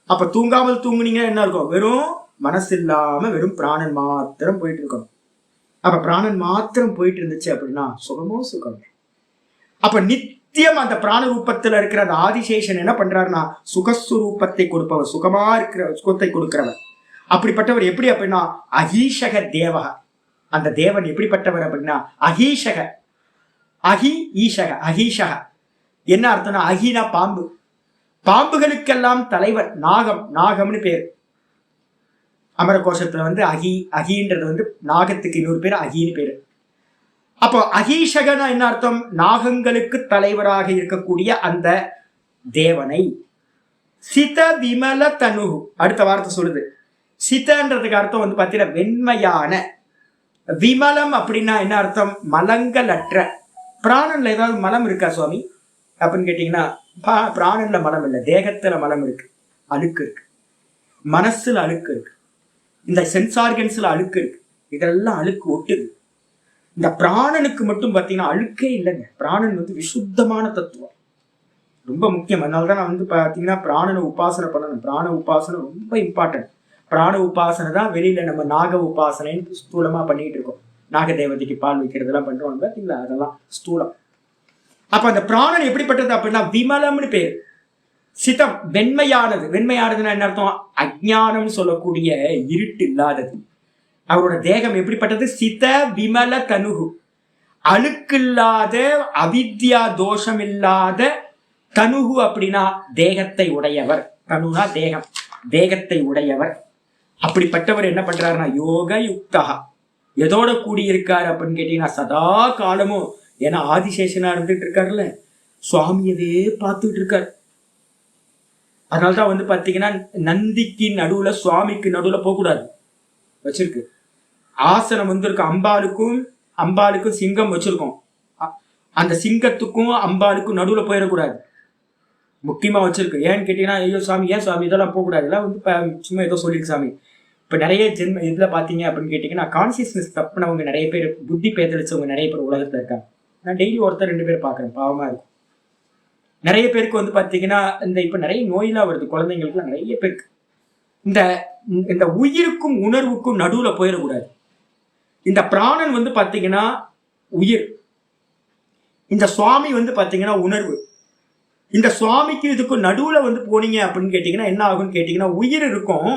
அப்ப தூங்காமல் தூங்குனீங்கன்னா என்ன இருக்கும்? வெறும் மனசு இல்லாம வெறும் பிராணன் மாத்திரம் போயிட்டு இருக்கணும். அப்ப பிராணன் மாத்திரம் போயிட்டு இருந்துச்சு அப்படின்னா சுகமோ சுகம். அப்ப நித்தியம் அந்த பிராண ரூபத்துல இருக்கிற அந்த ஆதிசேஷன் என்ன பண்றாருன்னா சுகஸ்வரூபத்தை கொடுப்பவர், சுகமா இருக்கிற சுகத்தை கொடுக்கிறவர். அப்படிப்பட்டவர் எப்படி அப்படின்னா அகீஷக தேவக. அந்த தேவன் எப்படிப்பட்டவர் அப்படின்னா அகீஷக. அகி ஈஷக, அகீஷக என்ன அர்த்தம்னா அகினா பாம்பு. பாம்புகளுக்கெல்லாம் தலைவர் நாகம். நாகம்னு பேர். அமர கோஷத்துல வந்து அகின்றது வந்து நாகத்துக்கு இன்னொரு பேர் அகின்னு பேரு. அப்போ அகீஷகனா என்ன அர்த்தம்? நாகங்களுக்கு தலைவராக இருக்கக்கூடிய அந்த தேவனை. சித விமல தனு. அடுத்த வார்த்தை சொல்லுது. சிதன்றதுக்கு அர்த்தம் வந்து பார்த்தீங்கன்னா வெண்மையான. விமலம் அப்படின்னா என்ன அர்த்தம்? மலங்களற்ற. பிராணன்ல ஏதாவது மலம் இருக்கா சுவாமி அப்படின்னு கேட்டீங்கன்னா பிராணன்ல மலம் இல்லை, தேகத்துல மலம் இருக்கு, அழுக்கு இருக்கு, மனசுல அழுக்கு இருக்கு, இந்த சென்ஸ் ஆர்கன்ஸ்ல அழுக்கு இருக்கு. இதெல்லாம் அழுக்கு ஒட்டுது. இந்த பிராணனுக்கு மட்டும் பார்த்தீங்கன்னா அழுக்கே இல்லைங்க. பிராணன் வந்து விசுத்தமான தத்துவம், ரொம்ப முக்கியம். அதனாலதான் நான் வந்து பார்த்தீங்கன்னா பிராணனை உபாசனை பண்ணணும். பிராண உபாசனை ரொம்ப இம்பார்ட்டன்ட். பிராண உபாசனை தான் வெளியில நம்ம நாக உபாசனைன்னு ஸ்தூலமா பண்ணிட்டு இருக்கோம். நாக தேவதைக்கு பால் வைக்கிறதெல்லாம் பண்றோம் பார்த்தீங்களா, அதெல்லாம் ஸ்தூலம். அப்ப அந்த பிராணன் எப்படிப்பட்டது அப்படின்னா விமலம்னு பேர். சிதம் வெண்மையானது. வெண்மையானதுன்னா என்ன அர்த்தம்? அஜ்ஞானம் சொல்லக்கூடிய இருட்டு இல்லாதது. அவரோட தேகம் எப்படிப்பட்டது? சித விமல தனுகு. அழுக்கில்லாத அவித்யா தோஷம் இல்லாத தனுகு அப்படின்னா தேகத்தை உடையவர். தனுனா தேகம், தேகத்தை உடையவர். அப்படிப்பட்டவர் என்ன பண்றாருன்னா யோக யுக்தா. எதோட கூடி இருக்காரு அப்படின்னு கேட்டீங்கன்னா சதா காலமும். ஏன்னா ஆதிசேஷனா இருந்துட்டு இருக்காருல்ல, சுவாமியவே பார்த்துட்டு இருக்காரு. அதனால்தான் வந்து பாத்தீங்கன்னா நந்திக்கு நடுவுல சுவாமிக்கு நடுவுல போகக்கூடாது வச்சிருக்கு. ஆசனம் வந்து இருக்கு. அம்பாளுக்கும் சிங்கம் வச்சிருக்கோம். அந்த சிங்கத்துக்கும் அம்பாளுக்கும் நடுவுல போயிடக்கூடாது, முக்கியமா வச்சிருக்கு. ஏன்னு கேட்டீங்கன்னா, ஐயோ சாமி ஏன் சாமி இதெல்லாம் போகக்கூடாது, எல்லாம் வந்து சும்மா ஏதோ சொல்லிருக்கு சாமி. இப்ப நிறைய இதுல பாத்தீங்க அப்படின்னு கேட்டீங்கன்னா, கான்சியஸ்னஸ் தப்புனவங்க நிறைய பேர், புத்தி பேதளிச்சவங்க நிறைய பேர் உலகத்துல இருக்காங்க. நான் டெய்லி ஒருத்தர் 2 பேர் பாக்குறேன், பாவமா இருக்கும். நிறைய பேருக்கு வந்து பாத்தீங்கன்னா இந்த இப்ப நிறைய நோயெல்லாம் வருது குழந்தைங்களுக்குலாம், நிறைய பேருக்கு இந்த உயிருக்கும் உணர்வுக்கும் நடுவுல போயிடக்கூடாது. இந்த பிராணன் வந்து பாத்தீங்கன்னா உயிர், இந்த சுவாமி வந்து பாத்தீங்கன்னா உணர்வு. இந்த சுவாமிக்கு இதுக்கும் நடுவுல வந்து போனீங்க அப்படின்னு கேட்டீங்கன்னா என்ன ஆகும்னு கேட்டீங்கன்னா, உயிர் இருக்கும்,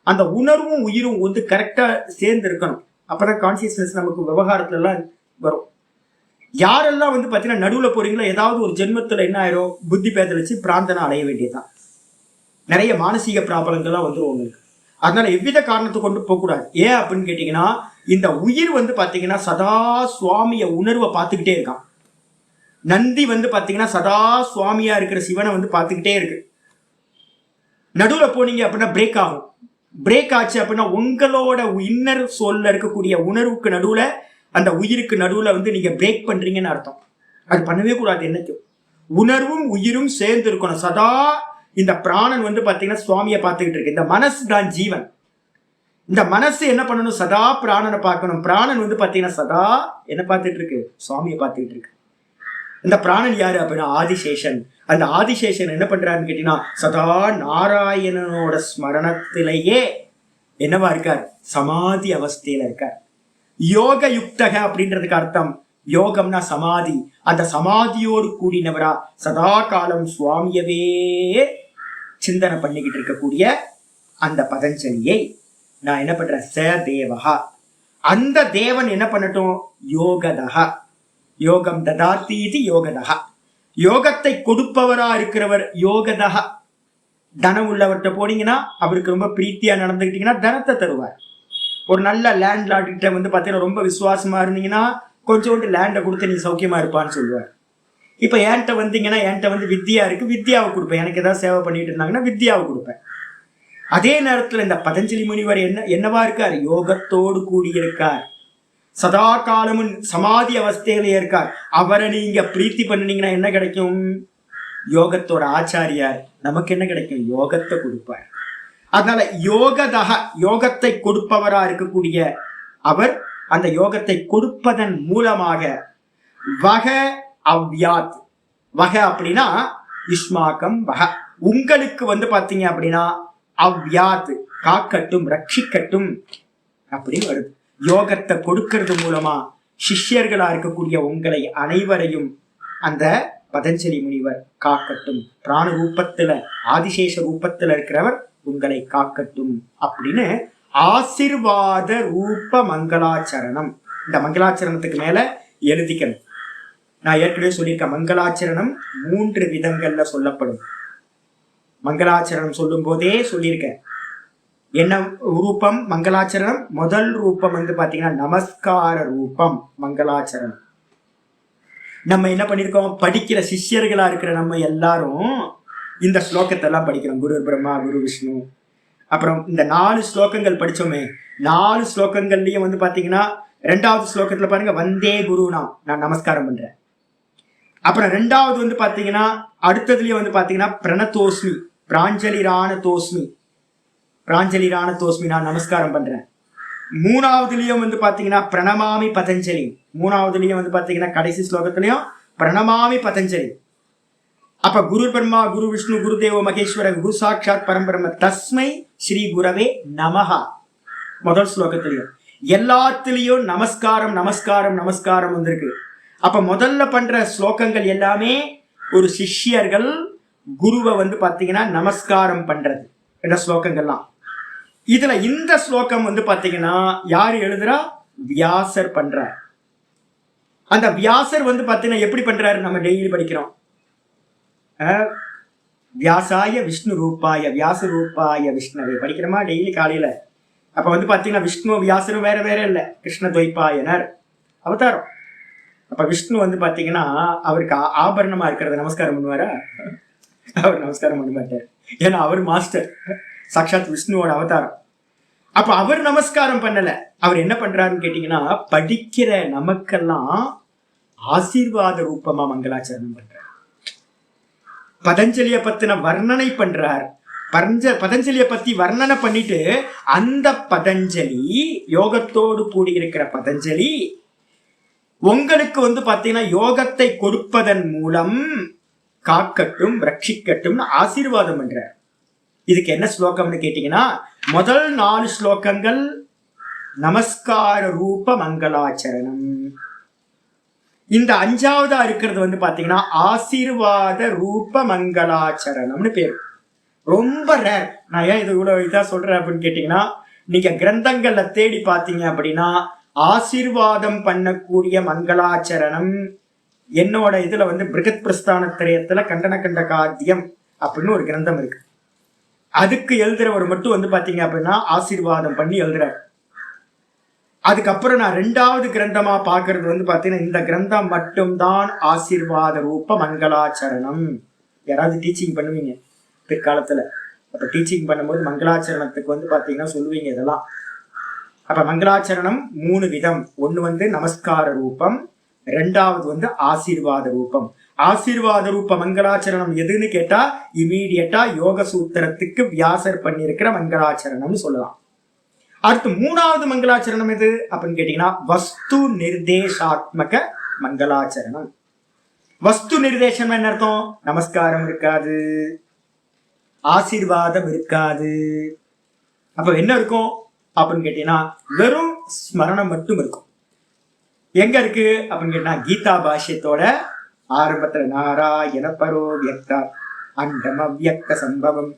அந்த உணர்வும் உயிரும் வந்து கரெக்டா சேர்ந்து இருக்கணும். அப்பதான் கான்சியஸ்னஸ் நமக்கு விவகாரத்துல எல்லாம் வரும். யாரெல்லாம் வந்து பாத்தீங்கன்னா நடுவுல போறீங்களோ ஏதாவது ஒரு ஜென்மத்துல என்ன ஆயிரும், புத்தி பேதலிச்சு பிராந்தனை அடைய வேண்டியதுதான். நிறைய மானசீக பிராபலங்கள்லாம் வந்துடும் உங்களுக்கு. அதனால எவ்வித காரணத்தை கொண்டு போகக்கூடாது. ஏன் அப்படின்னு கேட்டீங்கன்னா, இந்த உயிர் வந்து பாத்தீங்கன்னா சதா சுவாமிய உணர்வை பார்த்துக்கிட்டே இருக்கான். நந்தி வந்து பாத்தீங்கன்னா சதா சுவாமியா இருக்கிற சிவனை வந்து பார்த்துக்கிட்டே இருக்கு. நடுவுல போனீங்க அப்படின்னா பிரேக் ஆகும். பிரேக் ஆச்சு அப்படின்னா உங்களோட இன்னர் சோல்ல இருக்கக்கூடிய உணர்வுக்கு நடுவுல, அந்த உயிருக்கு நடுவுல வந்து நீங்க பிரேக் பண்றீங்கன்னு அர்த்தம். அது பண்ணவே கூடாது. என்னைக்கும் உணர்வும் உயிரும் சேர்ந்து இருக்கணும். சதா இந்த பிராணன் வந்து பாத்தீங்கன்னா சுவாமியை பார்த்துக்கிட்டு இருக்கு. இந்த மனசு தான் ஜீவன். இந்த மனசு என்ன பண்ணணும், சதா பிராணனை பார்க்கணும். பிராணன் வந்து பாத்தீங்கன்னா சதா என்ன பார்த்துட்டு இருக்கு, சுவாமியை பார்த்துக்கிட்டு இருக்கு. இந்த பிராணன் யாரு அப்படின்னா ஆதிசேஷன். அந்த ஆதிசேஷன் என்ன பண்றாருன்னு கேட்டீங்கன்னா, சதா நாராயணனோட ஸ்மரணத்திலேயே என்னவா இருக்கார், சமாதி அவஸ்தையில இருக்கார். யோக யுக்தக அப்படின்றதுக்கு அர்த்தம், யோகம்னா சமாதி. அந்த சமாதியோடு கூடினவரா சதா காலம் சுவாமியவே சிந்தனை பண்ணிக்கிட்டு இருக்கக்கூடிய அந்த பதஞ்சலியை நான் என்ன பண்றேன், ச தேவஹா. அந்த தேவன் என்ன பண்ணட்டும், யோகதஹா. யோகம் ததாத்தி இது யோகதஹா. யோகத்தை கொடுப்பவரா இருக்கிறவர் யோகதஹா. தனம் உள்ளவர்கிட்ட போனீங்கன்னா, அவருக்கு ரொம்ப பிரீத்தியா நடந்துக்கிட்டீங்கன்னா தனத்தை தருவார். ஒரு நல்ல லேண்ட் லார்ட் கிட்ட வந்து பாத்தீங்கன்னா ரொம்ப விசுவாசமா இருந்தீங்கன்னா கொஞ்சோண்டு லேண்டை கொடுத்து நீ சௌக்கியமா இருப்பான்னு சொல்லுவார். இப்ப என்கிட்ட வந்தீங்கன்னா, என்கிட்ட வந்து வித்யா இருக்கு, வித்யாவை கொடுப்பேன். எனக்கு ஏதாவது சேவை பண்ணிட்டு இருந்தாங்கன்னா வித்யாவை கொடுப்பேன். அதே நேரத்துல இந்த பதஞ்சலி முனிவர் என்னவா இருக்கார், யோகத்தோடு கூடியிருக்கார். சதா காலமும் சமாதி அவஸ்தையிலே இருக்கார். அவரை நீங்க பிரீத்தி பண்ணினீங்கன்னா என்ன கிடைக்கும், யோகத்தோட ஆச்சாரியார் நமக்கு என்ன கிடைக்கும், யோகத்தை கொடுப்பார். அதனால யோகதக, யோகத்தை கொடுப்பவரா இருக்கக்கூடிய அவர் அந்த யோகத்தை கொடுப்பதன் மூலமாக வக அவ்யாத். வக அப்படின்னா யுஷ்மாக்கம் வக, உங்களுக்கு வந்து பாத்தீங்க அப்படின்னா அவ்யாத் காக்கட்டும், ரட்சிக்கட்டும் அப்படின்னு வருது. யோகத்தை கொடுக்கறது மூலமா சிஷ்யர்களா இருக்கக்கூடிய உங்களை அனைவரையும் அந்த பதஞ்சலி முனிவர் காக்கட்டும். பிராண ரூபத்துல ஆதிசேஷ ரூபத்துல இருக்கிறவர் உங்களை காக்கட்டும் அப்படின்னு ஆசிர்வாத ரூப மங்களாச்சரணம். இந்த மங்களாச்சரணத்துக்கு மேல எழுதிக்கணும். நான் ஏற்கனவே சொல்லியிருக்கேன், மங்களாச்சரணம் 3 விதங்கள்ல சொல்லப்படும். மங்களாச்சரணம் சொல்லும் போதே சொல்லியிருக்கேன் என்ன ரூபம் மங்களாச்சரணம். முதல் ரூபம் வந்து பாத்தீங்கன்னா நமஸ்கார ரூபம் மங்களாச்சரணம். நம்ம என்ன பண்ணிருக்கோம், படிக்கிற சிஷ்யர்களா இருக்கிற நம்ம எல்லாரும் இந்த ஸ்லோகத்தை எல்லாம் படிக்கிறோம். குரு பிரம்மா குரு விஷ்ணு. அப்புறம் இந்த 4 ஸ்லோகங்கள் படிச்சோமே, 4 ஸ்லோகங்கள்லயும் வந்து பாத்தீங்கன்னா 2வது ஸ்லோகத்துல பாருங்க, வந்தே குருனா நான் நமஸ்காரம் பண்றேன். அப்புறம் 2வது வந்து பாத்தீங்கன்னா அடுத்ததுலயே வந்து பாத்தீங்கன்னா பிரணதோஸ்மி, பிராஞ்சலிரான தோஸ்மி, பிராஞ்சலிரான தோஸ்மி நான் நமஸ்காரம் பண்றேன். 3வதுலயும் வந்து பாத்தீங்கன்னா பிரணமாமி பதஞ்சலி. 3வதுலயும் வந்து பாத்தீங்கன்னா கடைசி ஸ்லோகத்திலையும் பிரணமாமி பதஞ்சலி. அப்ப குரு பிரம்மா குரு விஷ்ணு குரு தேவ மகேஸ்வர குரு சாட்சாத் பரம்பிரம்ம தஸ்மை ஸ்ரீ குரவே நமஹா. முதல் ஸ்லோகத்திலையும் எல்லாத்திலையும் நமஸ்காரம் நமஸ்காரம் நமஸ்காரம் வந்திருக்கு. அப்ப முதல்ல பண்ற ஸ்லோகங்கள் எல்லாமே ஒரு சிஷ்யர்கள் குருவை வந்து பாத்தீங்கன்னா நமஸ்காரம் பண்றது என்ற ஸ்லோகங்கள்லாம். இதுல இந்த ஸ்லோகம் வந்து பாத்தீங்கன்னா யாரு எழுதுறா, வியாசர் பண்றார். அந்த வியாசர் வந்து பாத்தீங்கன்னா எப்படி பண்றாரு, நம்ம டெய்லி படிக்கிறோம், வியாசாய விஷ்ணு ரூபாய வியாச ரூபாய விஷ்ணவே படிக்கிறோமா டெய்லி காலையில. அப்ப வந்து பாத்தீங்கன்னா விஷ்ணு வியாசரும் வேற வேற இல்ல, கிருஷ்ண துவைபாயனர் அவதாரம். அப்ப விஷ்ணு வந்து பாத்தீங்கன்னா அவருக்கு ஆபரணமா இருக்கிறத நமஸ்காரம் பண்ணுவாரா? அவர் நமஸ்காரம் பண்ண மாட்டார். ஏன்னா அவர் மாஸ்டர், சாட்சாத் விஷ்ணுவோட அவதாரம். அப்ப அவர் நமஸ்காரம் பண்ணல. அவர் என்ன பண்றாருன்னு கேட்டீங்கன்னா, படிக்கிற நமக்கெல்லாம் ஆசீர்வாத ரூபமா மங்களாச்சரணம் பண்றார். பதஞ்சலிய பத்தின வர்ணனை பண்றார். பதஞ்சலிய பத்தி வர்ணனை பண்ணிட்டு, அந்த பதஞ்சலி யோகத்தோடு கூடி இருக்கிற பதஞ்சலி உங்களுக்கு வந்து பாத்தீங்கன்னா யோகத்தை கொடுப்பதன் மூலம் காக்கட்டும் ரட்சிக்கட்டும் ஆசீர்வாதம் பண்றார். இதுக்கு என்ன ஸ்லோகம்னு கேட்டீங்கன்னா, முதல் 4 ஸ்லோகங்கள் நமஸ்கார ரூப மங்களாச்சரணம். இந்த 5வதா இருக்கிறது வந்து பாத்தீங்கன்னா ஆசீர்வாத ரூப மங்களாச்சரணம்னு பேரு. ரொம்ப ரேர். நான் ஏன் இது இவ்வளவு இதா சொல்றேன் அப்படின்னு கேட்டீங்கன்னா, நீங்க கிரந்தங்கள்ல தேடி பார்த்தீங்க அப்படின்னா ஆசீர்வாதம் பண்ணக்கூடிய மங்களாச்சரணம் என்னோட இதுல வந்து பிருகத் பிரஸ்தான திரயத்துல கண்டன கண்ட காத்தியம் அப்படின்னு ஒரு கிரந்தம் இருக்கு. அதுக்கு எழுதுறவர் மட்டும் வந்து பாத்தீங்க அப்படின்னா ஆசீர்வாதம் பண்ணி எழுதுறாரு. அதுக்கப்புறம் நான் 2வது கிரந்தமா பாக்குறது வந்து பாத்தீங்கன்னா இந்த கிரந்தம் மட்டும்தான் ஆசீர்வாத ரூப மங்களாச்சரணம். யாராவது டீச்சிங் பண்ணுவீங்க பிற்காலத்துல, அப்ப டீச்சிங் பண்ணும்போது மங்களாச்சரணத்துக்கு வந்து பாத்தீங்கன்னா சொல்லுவீங்க இதெல்லாம். அப்ப மங்களாச்சரணம் 3 விதம். ஒண்ணு வந்து நமஸ்கார ரூபம், 2வது வந்து ஆசீர்வாத ரூபம். ஆசீர்வாத ரூப மங்களாச்சரணம் எதுன்னு கேட்டா இமீடியட்டா யோக சூத்திரத்துக்கு வியாசர் பண்ணியிருக்கிற மங்களாச்சரணம்னு சொல்லலாம். அடுத்து 3வது மங்களாச்சரணம் எது அப்படின்னு கேட்டீங்கன்னா வஸ்து நிர்தேசாத்மக மங்களாச்சரணம். வஸ்து நிர்தேசம் என்ன அர்த்தம்? நமஸ்காரம் இருக்காது, ஆசீர்வாதம் இருக்காது. அப்ப என்ன இருக்கும் அப்படின்னு கேட்டீங்கன்னா வெறும் ஸ்மரணம் மட்டும் இருக்கும். எங்க இருக்கு அப்படின்னு கேட்டா கீதா பாஷ்யத்தோட ஆரம்பத்துல நாராயண பரோ வியக்தா அண்டம் அவ்யக்த சம்பவம்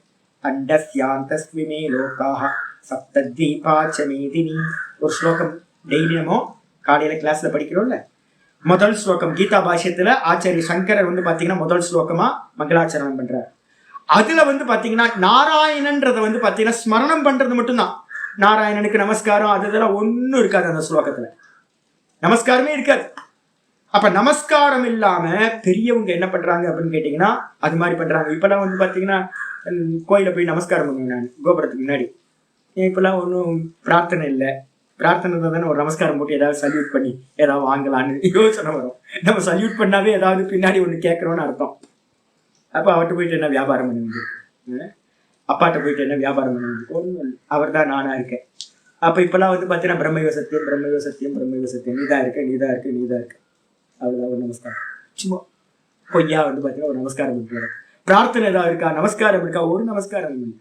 அண்டஸ்யாந்தஸ்மிமே லோகாஹ சப்தத்வீபாச்சமேதினி ஒரு ஸ்லோகம் டெய்லி நம்ம காலையில கிளாஸ்ல படிக்கிறோம்ல. முதல் ஸ்லோகம் கீதா பாஷ்யத்துல ஆச்சாரிய சங்கரர் வந்து பாத்தீங்கன்னா முதல் ஸ்லோகமா மங்களாச்சரணம் பண்றார். அதுல வந்து பாத்தீங்கன்னா நாராயணன்றத வந்து பாத்தீங்கன்னா ஸ்மரணம் பண்றது மட்டும்தான். நாராயணனுக்கு நமஸ்காரம் அது இதெல்லாம் ஒன்னும் இருக்காது அந்த ஸ்லோகத்துல, நமஸ்காரமே இருக்காது. அப்ப நமஸ்காரம் இல்லாம பெரியவங்க என்ன பண்றாங்க அப்படின்னு கேட்டீங்கன்னா அது மாதிரி பண்றாங்க. இப்பெல்லாம் வந்து பாத்தீங்கன்னா கோயில போய் நமஸ்காரம் பண்ணுவேன் நான் கோபுரத்துக்கு முன்னாடி. இப்பெல்லாம் ஒன்றும் பிரார்த்தனை இல்லை. பிரார்த்தனை தானே ஒரு நமஸ்காரம் போட்டு ஏதாவது சல்யூட் பண்ணி ஏதாவது வாங்கலான்னு யோசனை வரும். நம்ம சல்யூட் பண்ணாவே ஏதாவது பின்னாடி ஒன்று கேட்கறோம்னு அர்த்தம். அப்ப அவர்கிட்ட போயிட்டு என்ன வியாபாரம் பண்ணுவீங்க, அப்பாட்ட போயிட்டு என்ன வியாபாரம் பண்ணுவீங்க, ஒன்றும் அவர் தான் நானா இருக்கேன். அப்ப இப்பெல்லாம் வந்து பாத்தீங்கன்னா பிரம்மைவ சத்தியம் பிரம்மைவ சத்தியம் பிரம்மைவ சத்தியம், நீதான் இருக்க நீதான் இருக்கு நீதான் இருக்கு, அவ்வளவுதான் ஒரு நமஸ்காரம். சும்மா பொய்யா வந்து பாத்தீங்கன்னா ஒரு நமஸ்காரம் இருக்கு. பிரார்த்தனை ஏதாவது இருக்கா, நமஸ்காரம் இருக்கா, ஒரு நமஸ்காரம் இல்லை.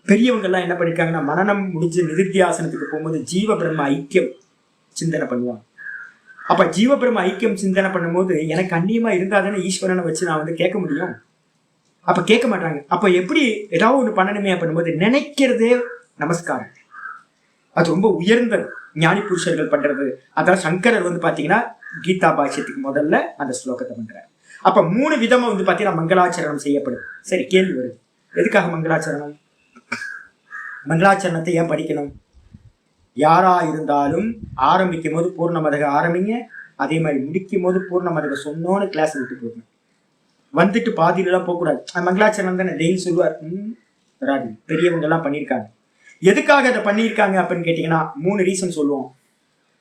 பெரியவங்க எல்லாம் என்ன பண்ணிருக்காங்கன்னா மனநம் முடிஞ்சு நிதித்தியாசனத்துக்கு போகும்போது ஜீவ பிரம்ம ஐக்கியம் சிந்தனை பண்ணுவாங்க. அப்ப ஜீவ பிரம்ம ஐக்கியம் சிந்தனை பண்ணும்போது எனக்கு அந்நியமா இருந்தாதானே ஈஸ்வரனை வச்சு நான் வந்து கேட்க முடியும். அப்ப கேட்க மாட்டாங்க. அப்ப எப்படி ஏதாவது ஒண்ணு பண்ணணுமே பண்ணும்போது நினைக்கிறதே நமஸ்காரம். அது ரொம்ப உயர்ந்த ஞானி புருஷர்கள் பண்றது. அதான் சங்கரர் வந்து பாத்தீங்கன்னா கீதா பாஷ்யத்துக்கு முதல்ல அந்த ஸ்லோகத்தை பண்றாரு. அப்ப 3 விதமா வந்து பாத்தீங்கன்னா மங்களாச்சரணம் செய்யப்படும். சரி, கேள்வி வருது, எதுக்காக மங்களாச்சரணம்? மங்களாச்சரணத்தை ஏன் படிக்கணும்? யாரா இருந்தாலும் ஆரம்பிக்கும் போது பூர்ணமதக ஆரம்பிங்க, அதே மாதிரி முடிக்கும் போது பூர்ணமதக சொன்னோன்னு கிளாஸ் விட்டு போகணும். வந்துட்டு பாதியிலாம் போகக்கூடாது. மங்களாச்சரணம் தானே டெய்லி சொல்லுவார், வராது. பெரியவங்க எல்லாம் பண்ணியிருக்காங்க. எதுக்காக அதை பண்ணியிருக்காங்க அப்படின்னு கேட்டீங்கன்னா 3 ரீசன் சொல்லுவோம்.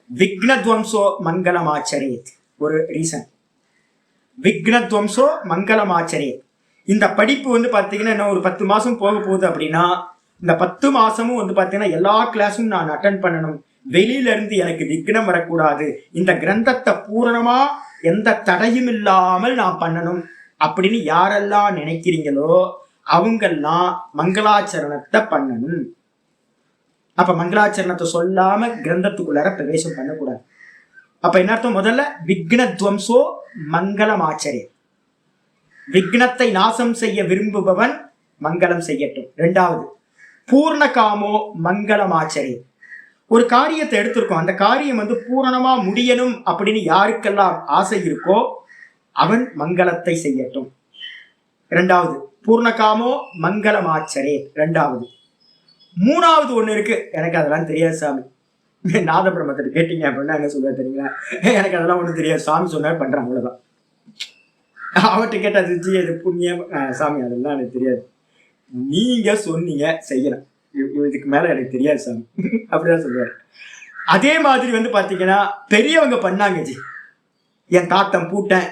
விக்னத்வம்சோ மங்களம் ஆச்சரேத் ஒரு ரீசன். விக்னத்வம்சோ மங்களம் ஆச்சரேத். இந்த படிப்பு வந்து பாத்தீங்கன்னா இன்னும் ஒரு 10 மாசம் போக போகுது அப்படின்னா இந்த 10 மாசமும் வந்து பாத்தீங்கன்னா எல்லா கிளாஸும் நான் அட்டென்ட் பண்ணணும். வெளியில இருந்து எனக்கு விக்னம் வரக்கூடாது. இந்த கிரந்தத்தை பூரணமா எந்த தடையும் இல்லாமல் நான் பண்ணணும் அப்படின்னு யாரெல்லாம் நினைக்கிறீங்களோ அவங்கெல்லாம் மங்களாச்சரணத்தை பண்ணணும். அப்ப மங்களாச்சரணத்தை சொல்லாம கிரந்தத்துக்குள்ளார பிரவேசம் பண்ணக்கூடாது. அப்ப என்ன அர்த்தம்? முதல்ல விக்னத்வம்சோ மங்களம் ஆச்சரே, விக்னத்தை நாசம் செய்ய விரும்புபவன் மங்களம் செய்யட்டும். 2வது பூர்ணகாமோ மங்களம் ஆச்சரே, ஒரு காரியத்தை எடுத்திருக்கோம், அந்த காரியம் வந்து பூரணமா முடியணும் அப்படின்னு யாருக்கெல்லாம் ஆசை இருக்கோ அவன் மங்களத்தை செய்யட்டும். 2வது பூர்ணகாமோ மங்களம் ஆச்சரே 2வது. 3வது ஒண்ணு இருக்கு, எனக்கு அதெல்லாம் தெரியாது சாமி, நாத பிரம்மத்தை கேட்டீங்க அப்படின்னா என்ன சொல்லுவார் தெரியுங்களா? எனக்கு அதெல்லாம் ஒன்றும் தெரியாது, சாமி சொன்னார் பண்றேன், அவ்வளவுதான். அவர்கிட்ட கேட்டா இது புண்ணியம் சாமி அதெல்லாம் எனக்கு தெரியாது, நீங்க சொன்னீங்க செய்யணும், இதுக்கு மேல எனக்கு தெரியாது சாமி அப்படிதான் சொல்லுவார். அதே மாதிரி வந்து பாத்தீங்கன்னா பெரியவங்க பண்ணாங்க ஜி. என் தாத்தன் பூட்டன்,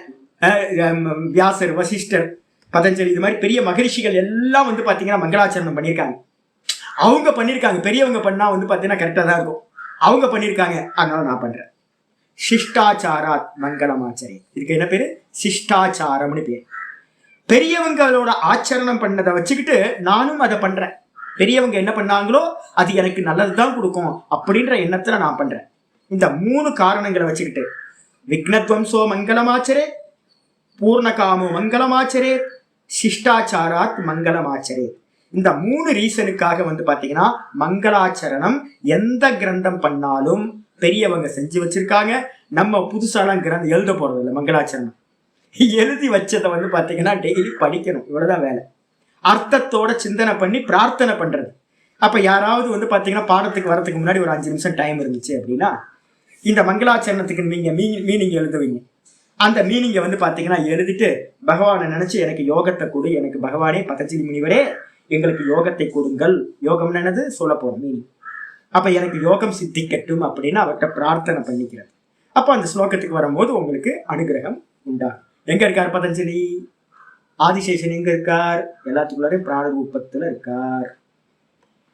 வியாசர், வசிஷ்டர், பதஞ்சலி, இது மாதிரி பெரிய மகரிஷிகள் எல்லாம் வந்து பாத்தீங்கன்னா மங்களாச்சரணம் பண்ணியிருக்காங்க. அவங்க பண்ணியிருக்காங்க. பெரியவங்க பண்ணா வந்து பாத்தீங்கன்னா கரெக்டா தான் இருக்கும். அவங்க பண்ணியிருக்காங்க, அதனால நான் பண்றேன். சிஷ்டாச்சாராத் மங்களமாச்சரி, இதுக்கு என்ன பேரு? சிஷ்டாச்சாரம்னு பேர். பெரியவங்களோட ஆச்சரணம் பண்ணதை வச்சுக்கிட்டு நானும் அதை பண்றேன். பெரியவங்க என்ன பண்ணாங்களோ அது எனக்கு நல்லதுதான் கொடுக்கும் அப்படின்ற எண்ணத்துல நான் பண்றேன். இந்த 3 காரணங்களை வச்சுக்கிட்டு விக்னத்வம்சோ மங்களமாச்சரே, பூர்ணகாமோ மங்களமாச்சரே, சிஷ்டாச்சாராத் மங்களமாச்சரே, இந்த 3 ரீசனுக்காக வந்து பாத்தீங்கன்னா மங்களாச்சரணம் எந்த கிரந்தம் பண்ணாலும் பெரியவங்க செஞ்சு வச்சிருக்காங்க. நம்ம புதுசாலாம் கிரந்தம் எழுத போறது இல்லை. மங்களாச்சரணம் எழுதி வச்சதை வந்து பாத்தீங்கன்னா டெய்லி படிக்கணும், இவ்வளவுதான் வேலை. அர்த்தத்தோட சிந்தனை பண்ணி பிரார்த்தனை பண்றது. அப்ப யாராவது வந்து பாத்தீங்கன்னா பாடத்துக்கு வரதுக்கு முன்னாடி ஒரு 5 நிமிஷம் டைம் இருந்துச்சு அப்படின்னா இந்த மங்களாச்சரணத்துக்கு நீங்க மீனிங் எழுதுவீங்க. அந்த மீனிங்கை வந்து பாத்தீங்கன்னா எழுதிட்டு பகவானை நினைச்சு எனக்கு யோகத்தை கொடு, எனக்கு பகவானே பதஞ்சலி முனிவரே எங்களுக்கு யோகத்தை கொடுங்கள். யோகம் என்னது சொல்ல போறோம் மீனிங். அப்ப எனக்கு யோகம் சித்திக்கட்டும் அப்படின்னு அவர்கிட்ட பிரார்த்தனை பண்ணிக்கிறது. அப்ப அந்த ஸ்லோகத்துக்கு வரும்போது உங்களுக்கு அனுகிரகம் உண்டா. எங்க இருக்கார் பதஞ்சலி? ஆதிசேஷன் எங்க இருக்கார்? எல்லாத்துக்குள்ளாரையும் பிராண ரூபத்துல இருக்கார்.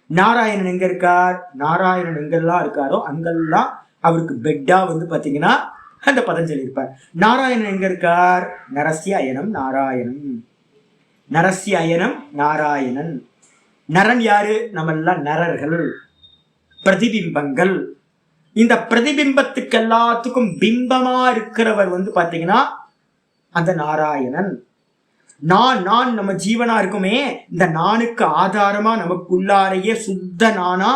நாராயணன் எங்க இருக்கார்? நாராயணன் எங்கெல்லாம் இருக்காரோ அங்கெல்லாம் அவருக்கு பெட்டா வந்து பாத்தீங்கன்னா அந்த பதஞ்சலி இருப்பார். நாராயணன் எங்க இருக்கார்? நரசிய அயனம் நாராயணன். நரசிய அயனம் நாராயணன். நரன் யாரு? நம்ம எல்லாம் நரர்கள், பிரதிபிம்பங்கள். இந்த பிரதிபிம்பத்துக்கு எல்லாத்துக்கும் பிம்பமா இருக்கிறவர் வந்து பாத்தீங்கன்னா அந்த நாராயணன். நான் நம்ம ஜீவனா இருக்குமே, இந்த நானுக்கு ஆதாரமா நமக்குள்ளாரையே சுத்த நானா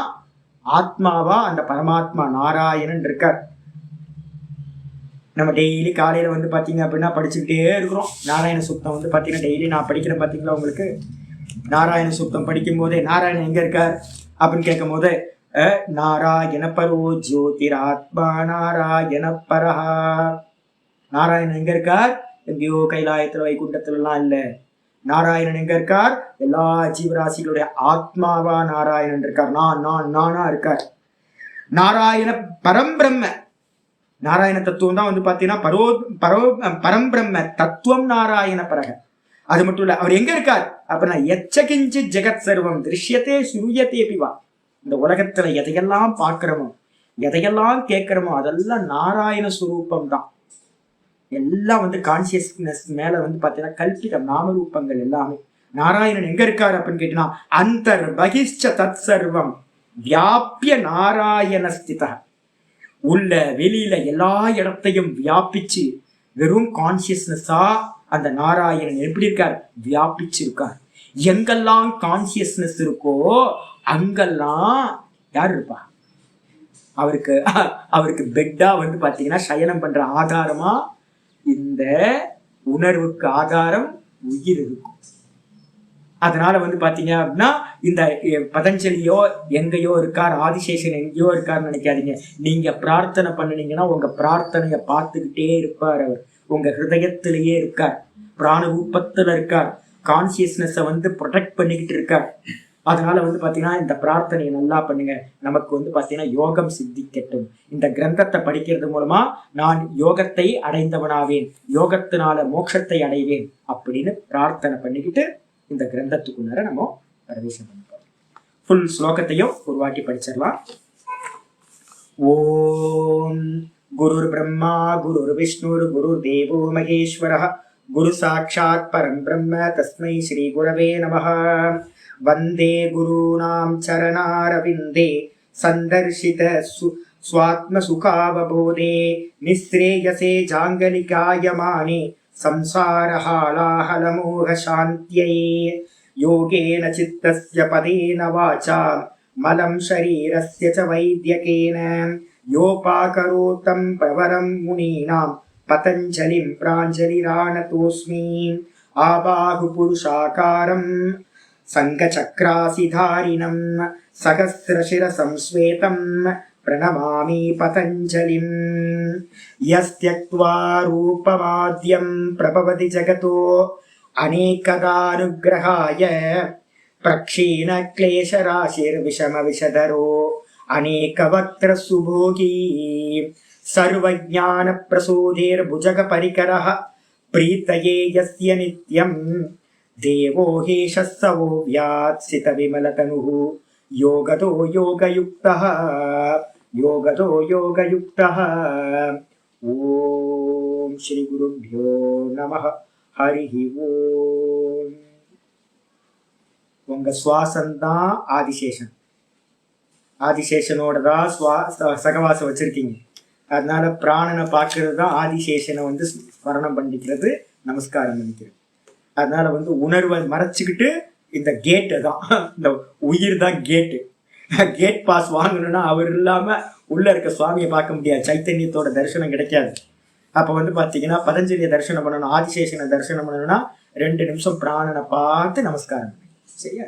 ஆத்மாவா அந்த பரமாத்மா நாராயணன் இருக்கார். நம்ம டெய்லி காலையில வந்து பாத்தீங்க அப்படின்னா படிச்சுக்கிட்டே இருக்கிறோம். நாராயண சுத்தம் வந்து பாத்தீங்கன்னா டெய்லி நான் படிக்கிறேன் பாத்தீங்களா உங்களுக்கு. நாராயண சுத்தம் படிக்கும் போதே நாராயணன் எங்க இருக்கார் அப்படின்னு கேட்கும் போது நாராயண பரோ ஜோதிர் ஆத்மா நாராயண பரஹா. நாராயணன் எங்க இருக்கார்? எங்கேயோ கைலாயத்துல வைகுண்டத்துல எல்லாம் இல்ல. நாராயணன் எங்க இருக்கார்? எல்லா ஜீவராசிகளுடைய ஆத்மாவா நாராயணன் இருக்கார். நானா இருக்கார். நாராயண பரம்பிரம்ம. நாராயண தத்துவம் தான் வந்து பாத்தீங்கன்னா பரம்பிரம்ம தத்துவம் நாராயண பரக. அது மட்டும் இல்ல, அவர் எங்க இருக்கார் அப்படின்னா எச்சகிஞ்சி ஜெகத் சர்வம் திருஷ்யத்தே சுருயத்தே பிவா. இந்த உலகத்துல எதையெல்லாம் பார்க்கிறோமோ எதையெல்லாம் கேட்கிறோமோ அதெல்லாம் நாராயண சுரூபம் தான். எல்லாம் வந்து கான்சியஸ்னஸ் மேல வந்து பாத்தீங்கன்னா கல்பிதம் நாமரூபங்கள் எல்லாமே. நாராயணன் எங்க இருக்காரு அப்படின்னு கேட்டீங்கன்னா அந்தர் பகிஷ்ச தத் சர்வம் வியாபிய நாராயண ஸ்திதா. உள்ள வெளியில எல்லா இடத்தையும் வியாபிச்சு வெறும் கான்சியஸ்னஸா அந்த நாராயணன் எப்படி இருக்கார்? வியாபிச்சு இருக்கார். எங்கெல்லாம் கான்சியஸ்னஸ் இருக்கோ அங்கெல்லாம் யார் இருப்பா? அவருக்கு பெட்டா வந்து பாத்தீங்கன்னா சயனம் பண்ற ஆதாரமா இந்த உணர்வுக்கு ஆதாரம் உயிர் இருக்கும். அதனால வந்து பாத்தீங்க அப்படின்னா இந்த பதஞ்சலியோ எங்கேயோ இருக்கார், ஆதிசேஷன் எங்கேயோ இருக்காருன்னு நினைக்காதீங்க. நீங்க பிரார்த்தனை பண்ணினீங்கன்னா உங்க பிரார்த்தனைய பார்த்துக்கிட்டே இருப்பார். அவர் உங்க ஹிருதயத்திலேயே இருக்கார், பிராண ரூபத்துல இருக்கார், கான்சியஸ்னஸை வந்து ப்ரொடெக்ட் பண்ணிக்கிட்டு இருக்கார். அதனால வந்து பாத்தீங்கன்னா இந்த பிரார்த்தனையை நல்லா பண்ணுங்க. நமக்கு வந்து பாத்தீங்கன்னா யோகம் சித்திக்கட்டும். இந்த கிரந்தத்தை படிக்கிறது மூலமா நான் யோகத்தை அடைந்தவனாவேன், யோகத்தினால மோட்சத்தை அடைவேன் அப்படின்னு பிரார்த்தனை பண்ணிக்கிட்டு இந்த கிரந்தத்துக்குள்ளார நம்ம பிரவேசம் பண்ணிப்போம். ஃபுல் ஸ்லோகத்தையும் ஒரு வாட்டி படிச்சிடலாம். ஓம் குருர் பிரம்மா குருர் விஷ்ணுர் குருர் தேவோ மகேஸ்வரः குரு சாட்சாத் பரம் பிரம்ம தஸ்மை ஸ்ரீ குரவே நமः. வந்தே குருநாம் சரணாரவிந்தே சந்தர்ஷித ஸ்வாத்ம சுகாவபோதே நிஸ்ரேயசே ஜாங்கலிகாயமானே संसारहालाहलमोह शान्त्यै योगेन चित्तस्य पदेन वाचा मलं शरीरस्य च वैद्यकेन योपाकरोतं प्रवरं मुनीनां पतञ्जलिं प्राञ्जलिरानतोऽस्मि. आबाहुपुरुषाकारं सङ्गचक्रासिधारिणं सहस्रशिरसं श्वेतं प्रणमामि पतञ्जलिं यस्त्यक्त्वा रूपमाद्यं प्रभवति जगतो अनेकदानुग्रहाय प्रक्षीणक्लेशराशिर्विषमविषधरो अनेकवक्त्रसुभोगी सर्वज्ञानप्रसूदेर्भुजगपरिकरः प्रीतये यस्य नित्यं देवो ह्येषः स वो व्यात्सितविमलतनुः योगतो योगयुक्तः ॐ श्री गुरुभ्यो नमः हरि ओम. உங்க சுவாசம்தான் ஆதிசேஷன். ஆதிசேஷனோட தான் சகவாசம் வச்சிருக்கீங்க. அதனால பிராணனை பார்க்கறது தான் ஆதிசேஷனை வந்து ஸ்மரணம் பண்ணிக்கிறது, நமஸ்காரம் பண்ணிக்கிறது. அதனால வந்து உணர்வை மறைச்சிக்கிட்டு இந்த கேட்டு தான், இந்த உயிர் தான் கேட்டு. கேட் பாஸ் வாங்கணும்னா அவர் இல்லாம உள்ள இருக்க சுவாமியை பார்க்க முடியாது, சைத்தன்யத்தோட தரிசனம் கிடைக்காது. அப்ப வந்து பாத்தீங்கன்னா பதஞ்சலியை தரிசனம் பண்ணணும், ஆதிசேஷனை தரிசனம் பண்ணணும்னா 2 நிமிஷம் பிராணனை பார்த்து நமஸ்காரம். சரியா?